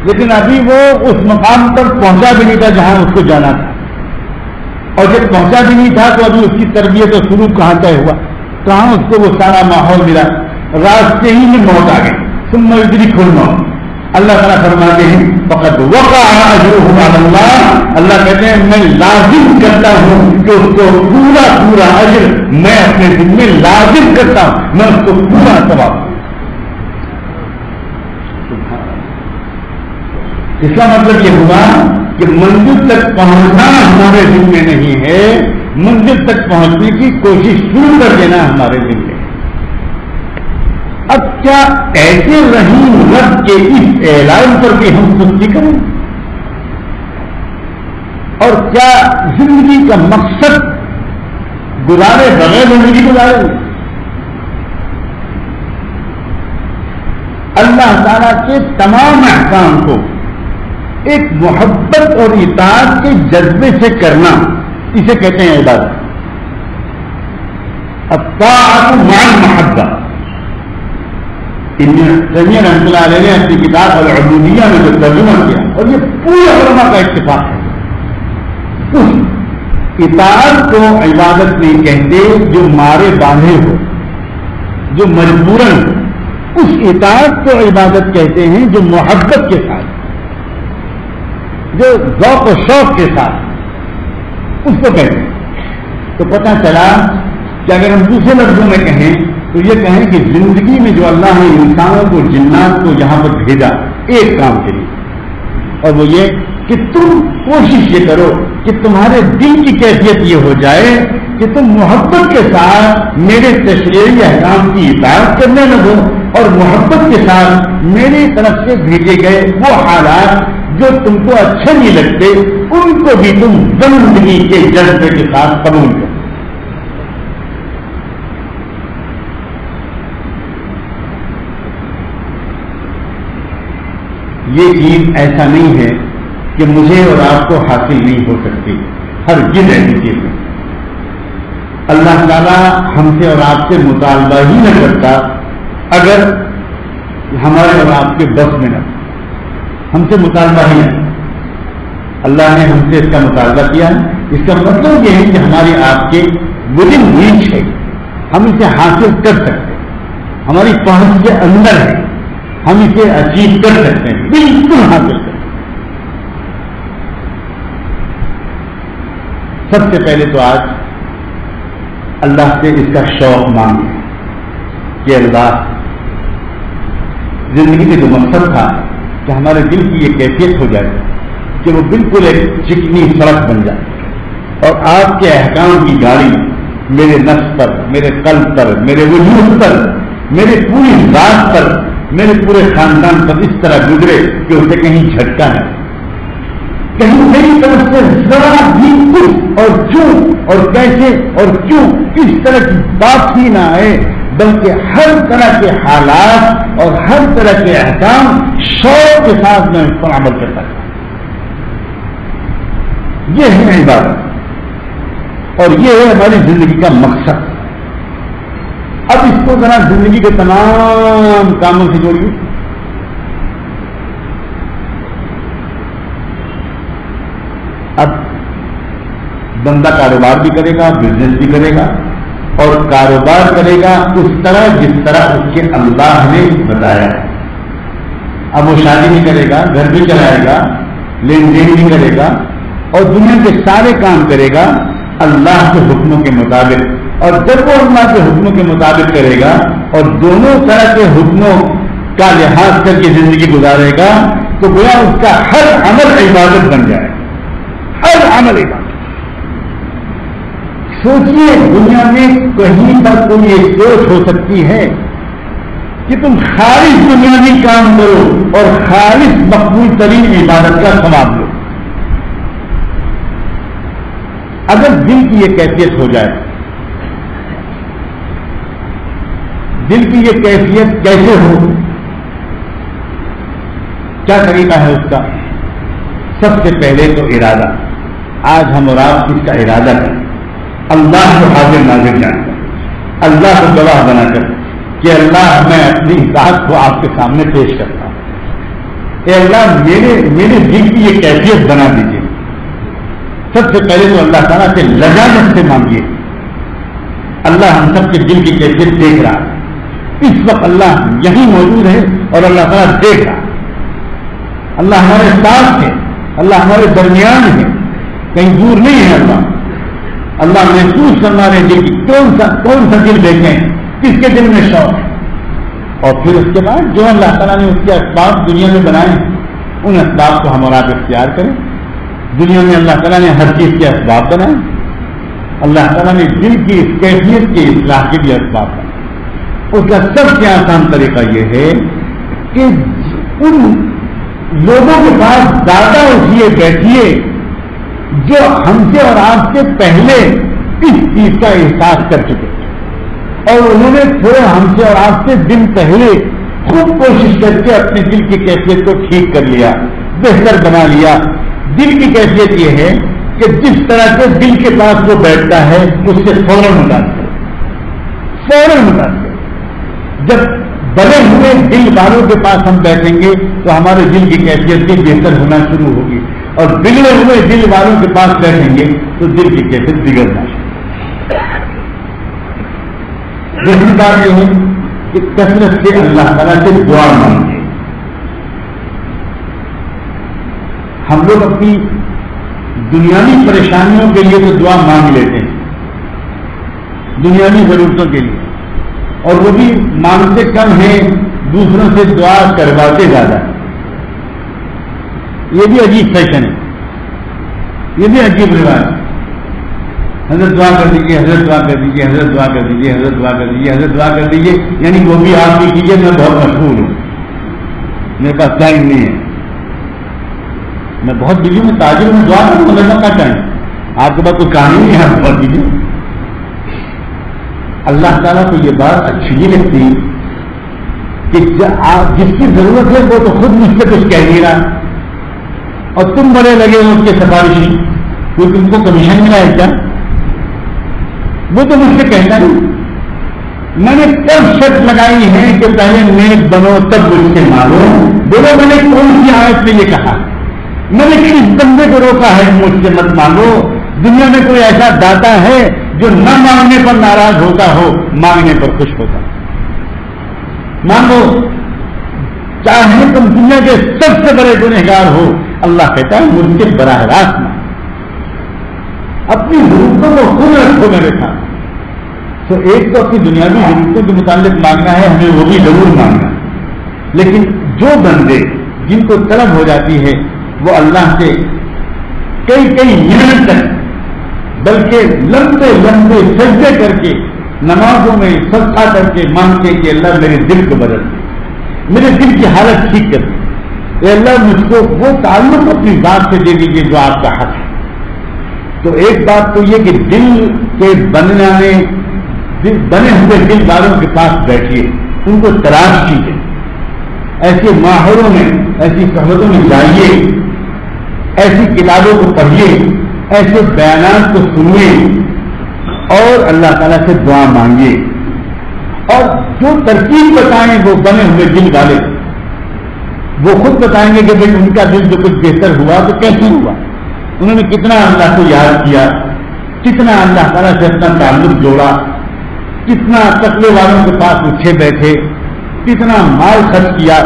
لیکن ابھی وہ اس مقام پر پہنچا بھی نہیں تھا جہاں اس کو جانا تھا، اور جب پہنچا بھی نہیں تھا تو ابھی اس کی تربیت اور سلوک کہاں طے ہوا، کہاں اس کو وہ سارا ماحول ملا، راستے ہی میں موت آ گئی۔ ثم یدرکہ الموت، اللہ تعالیٰ فرماتے ہیں فقد وقع اجرہ علی اللہ، اللہ کہتے ہیں میں لازم کرتا ہوں کہ اس کو پورا پورا اجر میں اپنے دل میں لازم کرتا ہوں، میں اس کو پورا ثواب۔ اس کا مطلب یہ ہوا کہ منزل تک پہنچنا ہمارے دل میں نہیں ہے، منزل تک پہنچنے کی کوشش شروع کر دینا ہمارے دل میں۔ اب کیا ایسے رحیم رب کے اس اعلان پر بھی ہم سستی کریں، اور کیا زندگی کا مقصد گزارے بغیر زندگی گزارے؟ اللہ تعالیٰ کے تمام احکام کو ایک محبت اور اطاعت کے جذبے سے کرنا، اسے کہتے ہیں عبادت۔ الطاعۃ مع المحبہ، ابن تیمیہ رحمۃ اللہ علیہ نے اپنی کتاب العبودیہ میں جو ترجمہ کیا، اور یہ پورے علماء کا اتفاق ہے، اس اطاعت کو عبادت نہیں کہتے جو مارے باندھے ہو، جو مجبوراً ہو، اس اطاعت کو عبادت کہتے ہیں جو محبت کے ساتھ، جو ذوق و شوق کے ساتھ، اس کو کہتے ہیں۔ تو پتہ چلا کہ اگر ہم دوسرے لفظوں میں کہیں تو یہ کہیں کہ زندگی میں جو اللہ نے انسانوں کو جنات کو یہاں پر بھیجا ایک کام کے لیے، اور وہ یہ کہ تم کوشش یہ کرو کہ تمہارے دل کی کیفیت یہ ہو جائے کہ تم محبت کے ساتھ میرے تشریعی احکام کی اطاعت کرنے لگو، اور محبت کے ساتھ میری طرف سے بھیجے گئے وہ حالات جو تم کو اچھے نہیں لگتے ان کو بھی تم بندگی کے جذبے کے ساتھ قبول کرو۔ یہ چیز ایسا نہیں ہے کہ مجھے اور آپ کو حاصل نہیں ہو سکتی، ہر چیز ایسی چیز ہے۔ اللہ تعالیٰ ہم سے اور آپ سے مطالبہ ہی نہ کرتا اگر ہمارے اور آپ کے بس میں نہ، ہم سے مطالبہ ہی نہ، اللہ نے ہم سے اس کا مطالبہ کیا۔ اس کا مطلب یہ ہے کہ ہماری آپ کے ودن ریچ ہے، ہم اسے حاصل کر سکتے ہیں، ہماری پہنچ کے اندر ہے، ہم اسے اچیو کر سکتے ہیں، بالکل حاصل کر سکتے ہیں۔ سب سے پہلے تو آج اللہ سے اس کا شوق مانگے کہ اللہ زندگی میں جو مقصد تھا کہ ہمارے دل کی یہ کیفیت ہو جائے کہ وہ بالکل ایک چکنی سڑک بن جائے، اور آپ کے احکام کی گاڑی میرے نفس پر، میرے قلب پر، میرے وجود پر، میرے پوری ذات پر، میرے پورے خاندان پر اس طرح گزرے کہ اسے کہیں جھٹکا ہے، کہیں میری طرف سے ذرا بھی کچھ اور کیوں اور کیسے اور کیوں اس طرح کی بات ہی نہ آئے، بلکہ ہر طرح کے حالات اور ہر طرح کے احکام شوق کے ساتھ میں اس پر عمل کرتا ہوں۔ یہ ہے عبادت، اور یہ ہے ہماری زندگی کا مقصد۔ اب اس کو ذرا زندگی کے تمام کاموں سے جوڑیے۔ اب بندہ کاروبار بھی کرے گا، بزنس بھی کرے گا، اور کاروبار کرے گا اس طرح جس طرح اس کے اللہ نے بتایا ہے۔ اب وہ شادی بھی کرے گا، گھر بھی چلائے گا، لین دین بھی کرے گا، اور دنیا کے سارے کام کرے گا اللہ کے حکموں کے مطابق۔ اور جب وہ اللہ کے حکموں کے مطابق کرے گا اور دونوں طرح کے حکموں کا لحاظ کر کے زندگی گزارے گا تو گویا اس کا ہر عمل عبادت بن جائے، ہر عمل عبادت۔ سوچیے دنیا میں کہیں پر کوئی یہ سوچ ہو سکتی ہے کہ تم خالص دنیاوی کام کرو اور خالص مقبول ترین عبادت کا ثواب لو؟ اگر دل کی یہ کیفیت ہو جائے، دل کی یہ کیفیت کیسے ہو، کیا طریقہ ہے اس کا؟ سب سے پہلے تو ارادہ۔ آج ہم اور آپ اس کا ارادہ کریں، اللہ کو حاضر ناظر جان کر، اللہ کو گواہ بنا کر کہ اللہ میں اپنی ذات کو آپ کے سامنے پیش کرتا ہوں، اے اللہ میرے دل کی یہ کیفیت بنا دیجیے۔ سب سے پہلے تو اللہ تعالیٰ سے لجاجت سے مانگیے۔ اللہ ہم سب کے دل کی کیفیت دیکھ رہا ہے، اس وقت اللہ یہیں موجود ہے اور اللہ تعالیٰ دیکھ رہا ہے۔ اللہ ہمارے ساتھ ہے، اللہ ہمارے درمیان ہے، کہیں دور نہیں ہے۔ اللہ محسوس کرنا رہے دل کی کون سا دل دیکھیں، کس کے دل میں شوق ہے۔ اور پھر اس کے بعد جو اللہ تعالیٰ نے اس کے اسباب دنیا میں بنائے ان اسباب کو ہم اور آپ اختیار کریں۔ دنیا میں اللہ تعالیٰ نے ہر چیز کے اسباب بنائے، اللہ تعالیٰ نے دل کی اس کیفیت کی اصلاح کے بھی اسباب بنائے۔ اس کا سب سے آسان طریقہ یہ ہے کہ ان لوگوں کے پاس زیادہ اٹھیے بیٹھیے جو ہم سے اور آپ سے پہلے اس چیز کا احساس کر چکے، اور انہوں نے تھوڑے ہم سے اور آپ سے دن پہلے خود کوشش کر کے اپنے دل کی کیفیت کو ٹھیک کر لیا، بہتر بنا لیا۔ دل کی کیفیت یہ ہے کہ جس طرح سے دل کے پاس وہ بیٹھتا ہے اس سے فوراً متاثر، فوراً متاثر۔ جب بڑے ہوئے دل والوں کے پاس ہم بیٹھیں گے تو ہمارے دل کی کیفیت بھی بہتر ہونا شروع ہوگی، اور بگڑے ہوئے دل والوں کے پاس بیٹھیں گے تو دل کی کیفیت بگڑنا شروع۔ دوسری بات یہ ہے کہ کثرت سے اللہ تعالیٰ سے دعا مانگے۔ ہم لوگ اپنی دنیاوی پریشانیوں کے لیے تو دعا مانگ لیتے ہیں، دنیاوی ضرورتوں کے لیے، اور وہ بھی مانگتے کم ہیں، دوسروں سے دعا کرواتے زیادہ۔ یہ بھی عجیب فیشن ہے، یہ بھی عجیب رواج ہے۔ حضرت دعا کر دیجیے، حضرت دعا کر دیجیے، حضرت دعا کر دیجیے، حضرت دعا کر دیجیے، حضرت دعا کر دیجیے، یعنی وہ بھی آپ بھی کیجیے، میں بہت مشغول ہوں، میرے پاس ٹائم نہیں ہے، میں بہت بزی ہوں، تاجر میں دعا کروں، مجھے کا ٹائم، آپ کے پاس کوئی کہانی نہیں ہے، آپ بہت بزی ہوں۔ اللہ تعالیٰ کو یہ بات اچھی نہیں لگتی کہ جس کی ضرورت ہے وہ تو خود مجھ سے کچھ کہہ نہیں رہا، اور تم بڑے لگے ہو اس کے سفارشی، کوئی تم کو کمیشن ملا ہے کیا؟ وہ تو مجھ سے کہتا نہیں۔ میں نے کب شرط لگائی ہے کہ پہلے نیک بنو تب مجھ سے مانگو؟ بولو میں نے کون سی آیت میں یہ کہا؟ میں نے کس بندے کو روکا ہے مجھ سے مت مانگو؟ دنیا میں کوئی ایسا داتا ہے جو نہ مانگنے پر ناراض ہوتا ہو، مانگنے پر خوش ہوتا؟ مانگو، چاہے تم دنیا کے سب سے بڑے گنہگار ہو، اللہ کہتا ہے مجھ سے براہ راست مانگو، اپنی ضرورتوں کو خود رکھو میرے ساتھ۔ تو ایک تو اپنی دنیاوی ضرورتوں کے متعلق مانگنا ہے، ہمیں وہ بھی ضرور مانگنا، لیکن جو بندے جن کو طلب ہو جاتی ہے وہ اللہ سے کئی منٹ تک بلکہ لمبے لمبے سجدے کر کے نمازوں میں صدقہ کر کے مانگتے کہ اللہ میرے دل کو بدل دے، میرے دل کی حالت ٹھیک کر دے، اے اللہ مجھ کو وہ تعلق اپنی ذات سے دے دیجیے جو آپ کا حق ہے۔ تو ایک بات تو یہ کہ دل کے بنے ہوئے دل والوں کے پاس بیٹھیے، ان کو تلاش کیجیے، ایسے ماحولوں میں ایسی صحبتوں میں جائیے، ایسی کتابوں کو پڑھیے، ایسے بیانات کو سنیے اور اللہ تعالیٰ سے دعا مانگیے، اور جو ترکیب بتائیں وہ بنے ہوئے دل والے وہ خود بتائیں گے کہ بھائی ان کا دل جو کچھ بہتر ہوا تو کیسے ہوا، انہوں نے کتنا اللہ کو یاد کیا، کتنا اللہ تعالیٰ سے اپنا تعلق جوڑا، کتنا تقوی والوں کے پاس اٹھے بیٹھے، کتنا مال خرچ کیا،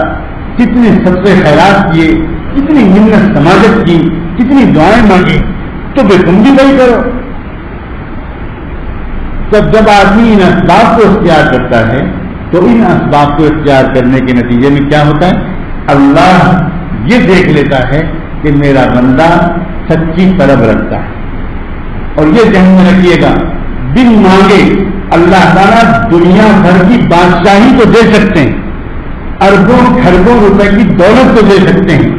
کتنے صدقے خیرات کیے، کتنی منت سماجت کی، کتنی دعائیں مانگی، تو پھر تم بھی وہی کرو۔ جب آدمی ان اسباب کو اختیار کرتا ہے تو ان اسباب کو اختیار کرنے کے نتیجے میں کیا ہوتا ہے؟ اللہ یہ دیکھ لیتا ہے کہ میرا بندہ سچی طلب رکھتا ہے، اور یہ ذہن میں رکھیے گا، بن مانگے اللہ تعالیٰ دنیا بھر کی بادشاہی کو دے سکتے ہیں، اربوں کھربوں روپے کی دولت کو دے سکتے ہیں،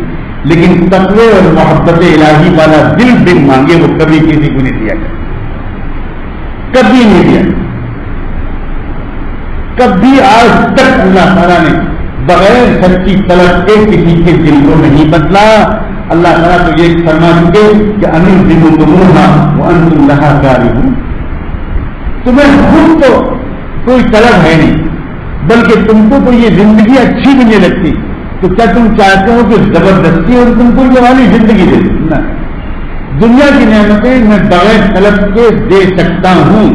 لیکن تقوی اور محبت الہی والا دل بن مانگے وہ کبھی کسی کو نہیں دیا جائے، کبھی نہیں دیا۔ کبھی آج تک اللہ تعالیٰ نے بغیر سچی طلب کے کسی کے دل کو نہیں بدلا۔ اللہ تعالیٰ تو یہ فرما چکے کہ انل دن تمہا وہ انتم لہا کارہون، تمہیں خود تو کوئی طلب ہے نہیں، بلکہ تم کو تو یہ زندگی اچھی بھی نہیں لگتی، تو کیا تم چاہتے ہو کہ زبردستی اور تم کو یہ والی زندگی دے دوں؟ دنیا کی نعمتیں میں بغیر طلب کے دے سکتا ہوں،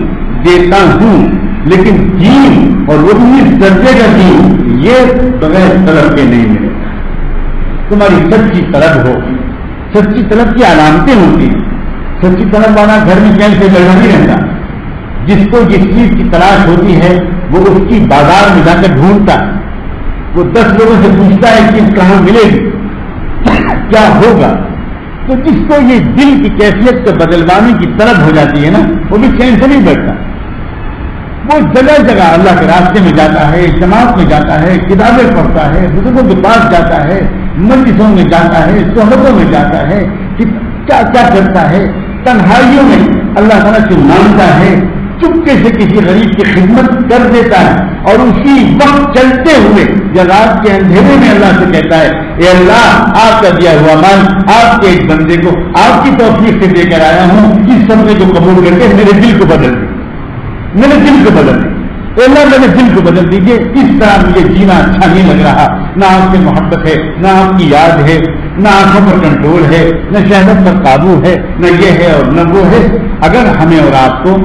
دیتا ہوں، لیکن دین اور وہ بھی اس درجے کا دین یہ بغیر طلب کے نہیں ملے گا۔ تمہاری سچی طلب ہو، سچی طلب کی علامتیں ہوتی ہیں۔ سچی طلب والا گھر میں چین سے بیٹھا نہیں رہتا، جس کو جس چیز کی تلاش ہوتی ہے وہ اس کی بازار میں جا کر ڈھونڈتا ہے، وہ 10 لوگوں سے پوچھتا ہے کہ کہاں ملے گی، کیا ہوگا۔ تو جس کو یہ دل کی کیفیت کو بدلوانے کی طلب ہو جاتی ہے نا، وہ بھی چین سے نہیں بیٹھتا، وہ جگہ جگہ اللہ کے راستے میں جاتا ہے، جماعت میں جاتا ہے، کتابیں پڑھتا ہے، بزرگوں کے پاس جاتا ہے، مجلسوں میں جاتا ہے، صحبتوں میں جاتا ہے، کیا کیا کرتا ہے، تنہائیوں میں اللہ تعالیٰ سے مانگتا ہے، چپکے سے کسی غریب کی خدمت کر دیتا ہے، اور اسی وقت چلتے ہوئے یا رات کے اندھیرے میں اللہ سے کہتا ہے اے اللہ آپ کا دیا ہوا مال آپ کے ایک بندے کو آپ کی توفیق سے دے کر آیا ہوں، اس سبزے کو قبول کر کے میرے دل کو بدل دیں، میرے دل کو بدل دیں، اے اللہ میرے دل کو بدل دیجیے، اس طرح مجھے جینا اچھا نہیں لگ رہا، نہ آپ کی محبت ہے، نہ آپ کی یاد ہے، نہ آنکھوں پر کنٹرول ہے، نہ شہوت پر قابو ہے، نہ یہ ہے اور نہ وہ ہے۔ اگر ہمیں اور آپ کو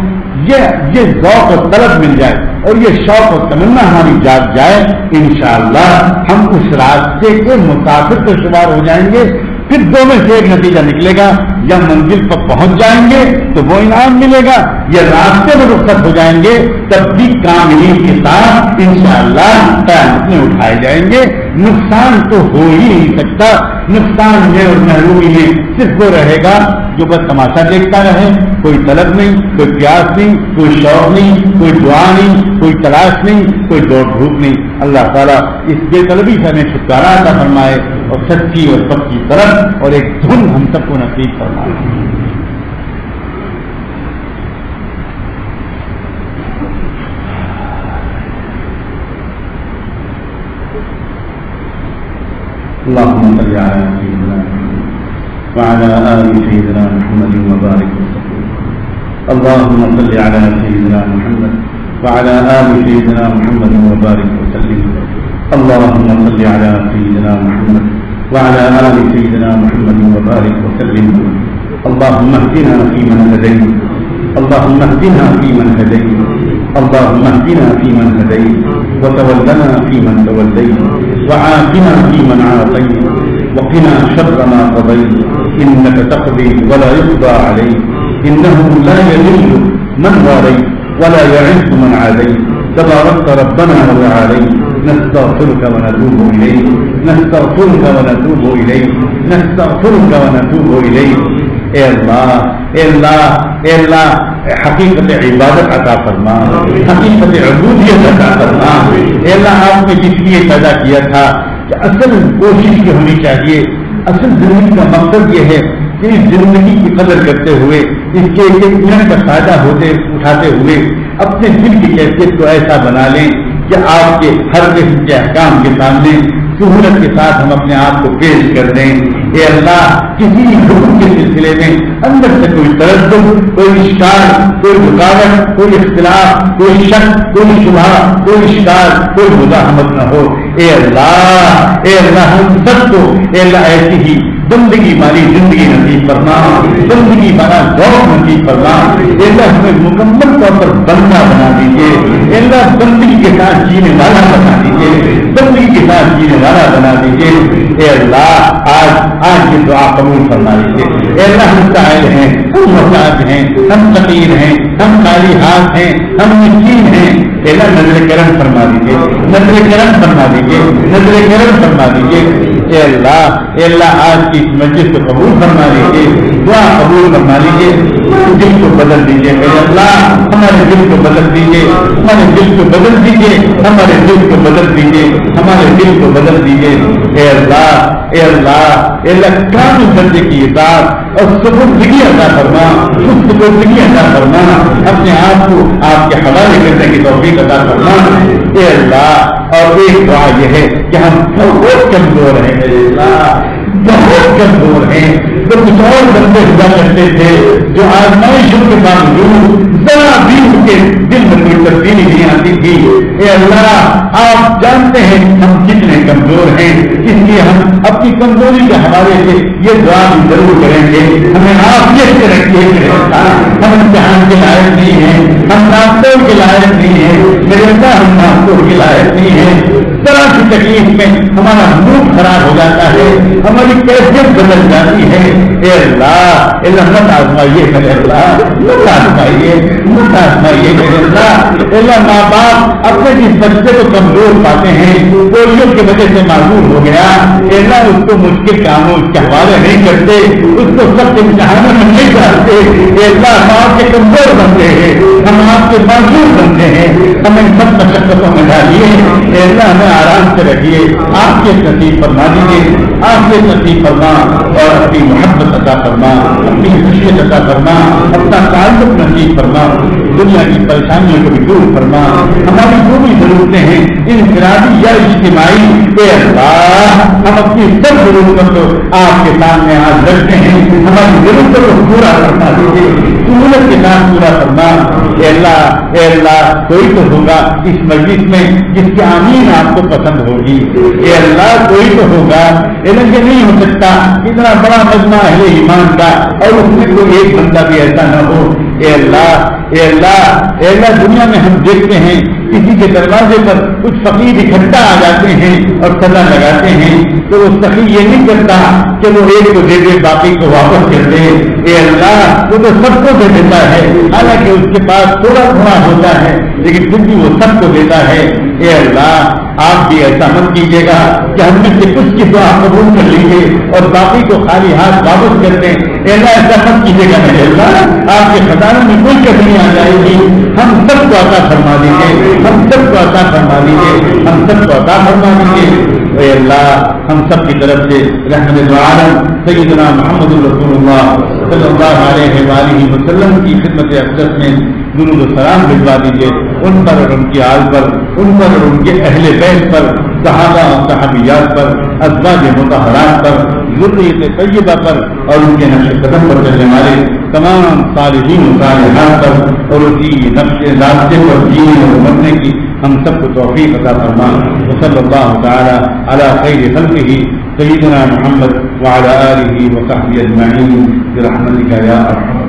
یہ ذوق اور طلب مل جائے اور یہ شوق اور تمنا ہماری جاگ جائے، انشاءاللہ ہم اس راستے کے مسافر تو شمار ہو جائیں گے۔ پھر دو میں سے ایک نتیجہ نکلے گا، یا منزل پر پہنچ جائیں گے تو وہ انعام ملے گا، یا راستے میں رخصت ہو جائیں گے تب بھی کاملین کے ساتھ انشاءاللہ قیامت میں اٹھائے جائیں گے۔ نقصان تو ہو ہی نہیں سکتا، نقصان میں اور محرومی میں صرف وہ رہے گا جو بس تماشا دیکھتا رہے، کوئی طلب نہیں، کوئی پیاس نہیں، کوئی شوق نہیں، کوئی دعا نہیں، کوئی تلاش نہیں، کوئی دوڑ دھوپ نہیں۔ اللہ تعالیٰ اس بے طلبی سے ہمیں چھٹکارا عطا فرمائے اور سچی اور پکی طرف اور ایک دھن ہم سب کو نصیب فرمائے۔ اللهم صل على سيدنا محمد وعلى آل سيدنا محمد وبارك وسلم۔ اللهم صل على سيدنا محمد وعلى آل سيدنا محمد وبارك وسلم۔ اللهم صل على سيدنا محمد وعلى آل سيدنا محمد وبارك وسلم۔ اللهم اهدنا فيمن هديت، اللهم اهدنا فيمن هديت، اللهم اهدنا فيمن هديت، وتولنا فيمن توليت، وعافنا فيمن عافيت، وقنا شر ما قضيت، إنك تقضي ولا يقضى عليك، إنه لا يذل من واليت ولا يعز من عاديت، تباركت ربنا وتعاليت، نستغفرك ونتوب إليك، نستغفرك ونتوب إليك، نستغفرك ونتوب إليك۔ اے اللہ اے اللہ اے اللہ حقیقت عبادت عطا فرما، حقیقت عبودیت عطا فرما۔ اے اللہ آپ نے جس لیے پیدا کیا تھا کہ اصل کوشش یہ ہونی چاہیے، اصل زندگی کا مقصد یہ ہے کہ اس زندگی کی قدر کرتے ہوئے، اس کے ایک ایک منٹ کا فائدہ اٹھاتے ہوئے اپنے دل کی کیفیت کو ایسا بنا لیں کہ آپ کے ہر قسم کے احکام کے سامنے سہولت کے ساتھ ہم اپنے آپ کو پیش کر دیں۔ اے اللہ کسی حکم کے سلسلے میں اندر سے کوئی تردد، کوئی اشکال، کوئی رکاوٹ، کوئی اختلاف، کوئی شک، کوئی شبہ، کوئی اشکال، کوئی مزاحمت نہ ہو۔ اے اللہ ہم سب کو اے اللہ ایسی ہی بندگی والی زندگی نصیب فرما، بندگی والا ذوق نصیب فرما، اللہ ہمیں مکمل طور پر بندہ بنا دیجیے، اللہ بندگی کے ساتھ جینے والا بنا دیجیے، بندگی کے ساتھ جینے والا بنا دیجیے۔ اے اللہ آج یہ دعا قبول فرما لیجیے۔ اے اللہ ہم سائل ہیں، ہم محتاج ہیں، ہم فقیر ہیں، ہم خالی ہاتھ ہیں، ہم مسکین ہیں، اے اللہ نظر کرم فرما دیجیے، نظر کرم فرما دیجیے، نظر کرم فرما دیجیے۔ اے اللہ آج کی اس مجلس کو قبول فرما لیجیے، دعا قبول فرما لیجیے، دل کو بدل دیجیے۔ اے اللہ ہمارے دل کو بدل دیجیے، ہمارے دل کو بدل دیجیے، ہمارے دل کو بدل دیجیے، ہمارے دل کو بدل دیجیے۔ اے اللہ، اے اللہ، اے اللہ کامل درجے کی اطاعت اور سپردگی عطا فرما، سپردگی عطا فرما، اپنے آپ کو آپ کے حوالے کرنے کی توفیق عطا فرما۔ اے اللہ اور ایک دعا یہ ہے کہ ہم بہت کمزور ہیں، اے اللہ بہت کمزور ہیں، تو کچھ اور بندے ہوا کرتے تھے جو آزمائشوں کے باوجود ذرا بھی ان کے دل میں کوئی تبدیلی نہیں آتی تھی۔ اے اللہ آپ جانتے ہیں ہم کتنے کمزور ہیں، اس لیے ہم اپنی کمزوری کے حوالے سے یہ دعا بھی ضرور کریں گے، ہمیں آپ یہ رکھیے کہ ہم امتحان کے لائق نہیں ہیں، ہم راستوں کے لائق نہیں ہیں، میرے اللہ ہم راستوں کے لائق نہیں ہیں، طرح کی تکلیف میں ہمارا موڈ خراب ہو جاتا ہے، ہماری کیفیت بدل جاتی ہے۔ اے اللہ مت آزمائیے میرے اللہ، مت آزمائیے، مت آزمائیے میرے اللہ۔ اللہ ماں باپ اپنے جس بچے کو کمزور پاتے ہیں، پولیو کی وجہ سے معذور ہو گیا، اللہ اس کو مشکل کاموں کے حوالے نہیں کرتے، اس کو سب امتحانوں میں نہیں ڈالتے۔ اے اللہ ہم آپ کے کمزور بنتے ہیں، ہم آپ کے معذور بنتے ہیں، ہمیں سب مشقتوں میں ڈالیے۔ اے اللہ ہمیں آرام سے رکھیے، آپ کے نصیب فرما دیجیے، آپ کے نصیب فرما اور اپنی محبت عطا فرما، اپنی خشیت عطا فرما، اپنا تعلق نصیب فرما، دنیا کی پریشانیوں کو بھی دور فرما، ہماری جو بھی ضرورتیں ہیں انفرادی یا اجتماعی، اے اللہ ہم اپنی سب ضرورتوں کو آپ کے سامنے آج رکھتے ہیں، ہماری ضرورتوں کو پورا کرنا دیجیے، سہولت کے ساتھ پورا کرنا۔ اے اللہ کوئی تو ہوگا اس مجلس میں جس کے آمین آپ کو پسند ہوگی، اے اللہ کوئی تو ہوگا، یہ نہیں ہو سکتا اتنا بڑا مجمع اہل ایمان کا اور اس میں کوئی ایک بندہ بھی ایسا نہ ہو۔ اے اللہ، اے اللہ، اے اللہ دنیا میں ہم دیکھتے ہیں کسی کے دروازے پر کچھ فقیر اکٹھا آ جاتے ہیں اور سزا لگاتے ہیں تو وہ سخی یہ نہیں کرتا کہ وہ ایک کو دے دے باقی کو واپس کر دے۔ اے اللہ وہ تو سب کو دے دیتا ہے، حالانکہ اس کے پاس تھوڑا تھوڑا ہوتا ہے لیکن پھر بھی وہ سب کو دیتا ہے۔ اے اللہ آپ بھی ایسا مت کیجیے گا کہ ہم میں سے کچھ کی دعا قبول کر لیجیے اور باقی کو خالی ہاتھ واپس کر دیں۔ اے اللہ ایسا مت کیجیے گا میرے اللہ، آپ کے خزانوں میں کوئی کمی آ جائے گی، ہم سب کو عطا فرما دیجیے، ہم سب کو عطا فرما دیجیے، ہم سب کو عطا فرما دیجیے۔ اے اللہ ہم سب کی طرف سے رحمت عالم سیدنا محمد رسول اللہ صلی اللہ علیہ وآلہ وسلم کی خدمت اقدس میں درود و سلام بھجوا دیجیے، ان پر اور ان کی آل پر، ان پر اور ان کے اہل بیت پر، صحابہ اور صحابیات پر، ازواج مطہرات پر، ذریت طیبہ پر اور ان کے نقش قدم پر چلنے والے تمام صالحین و صالحات پر اور اسی نقش راستے پر جینے اور مرنے کی ہم سب کو توفیق عطا فرما۔ وصلی اللہ تعالی علی خیر خلقہ سیدنا محمد وعلی آلہ وصحبہ اجمعین برحمتک یا ارحم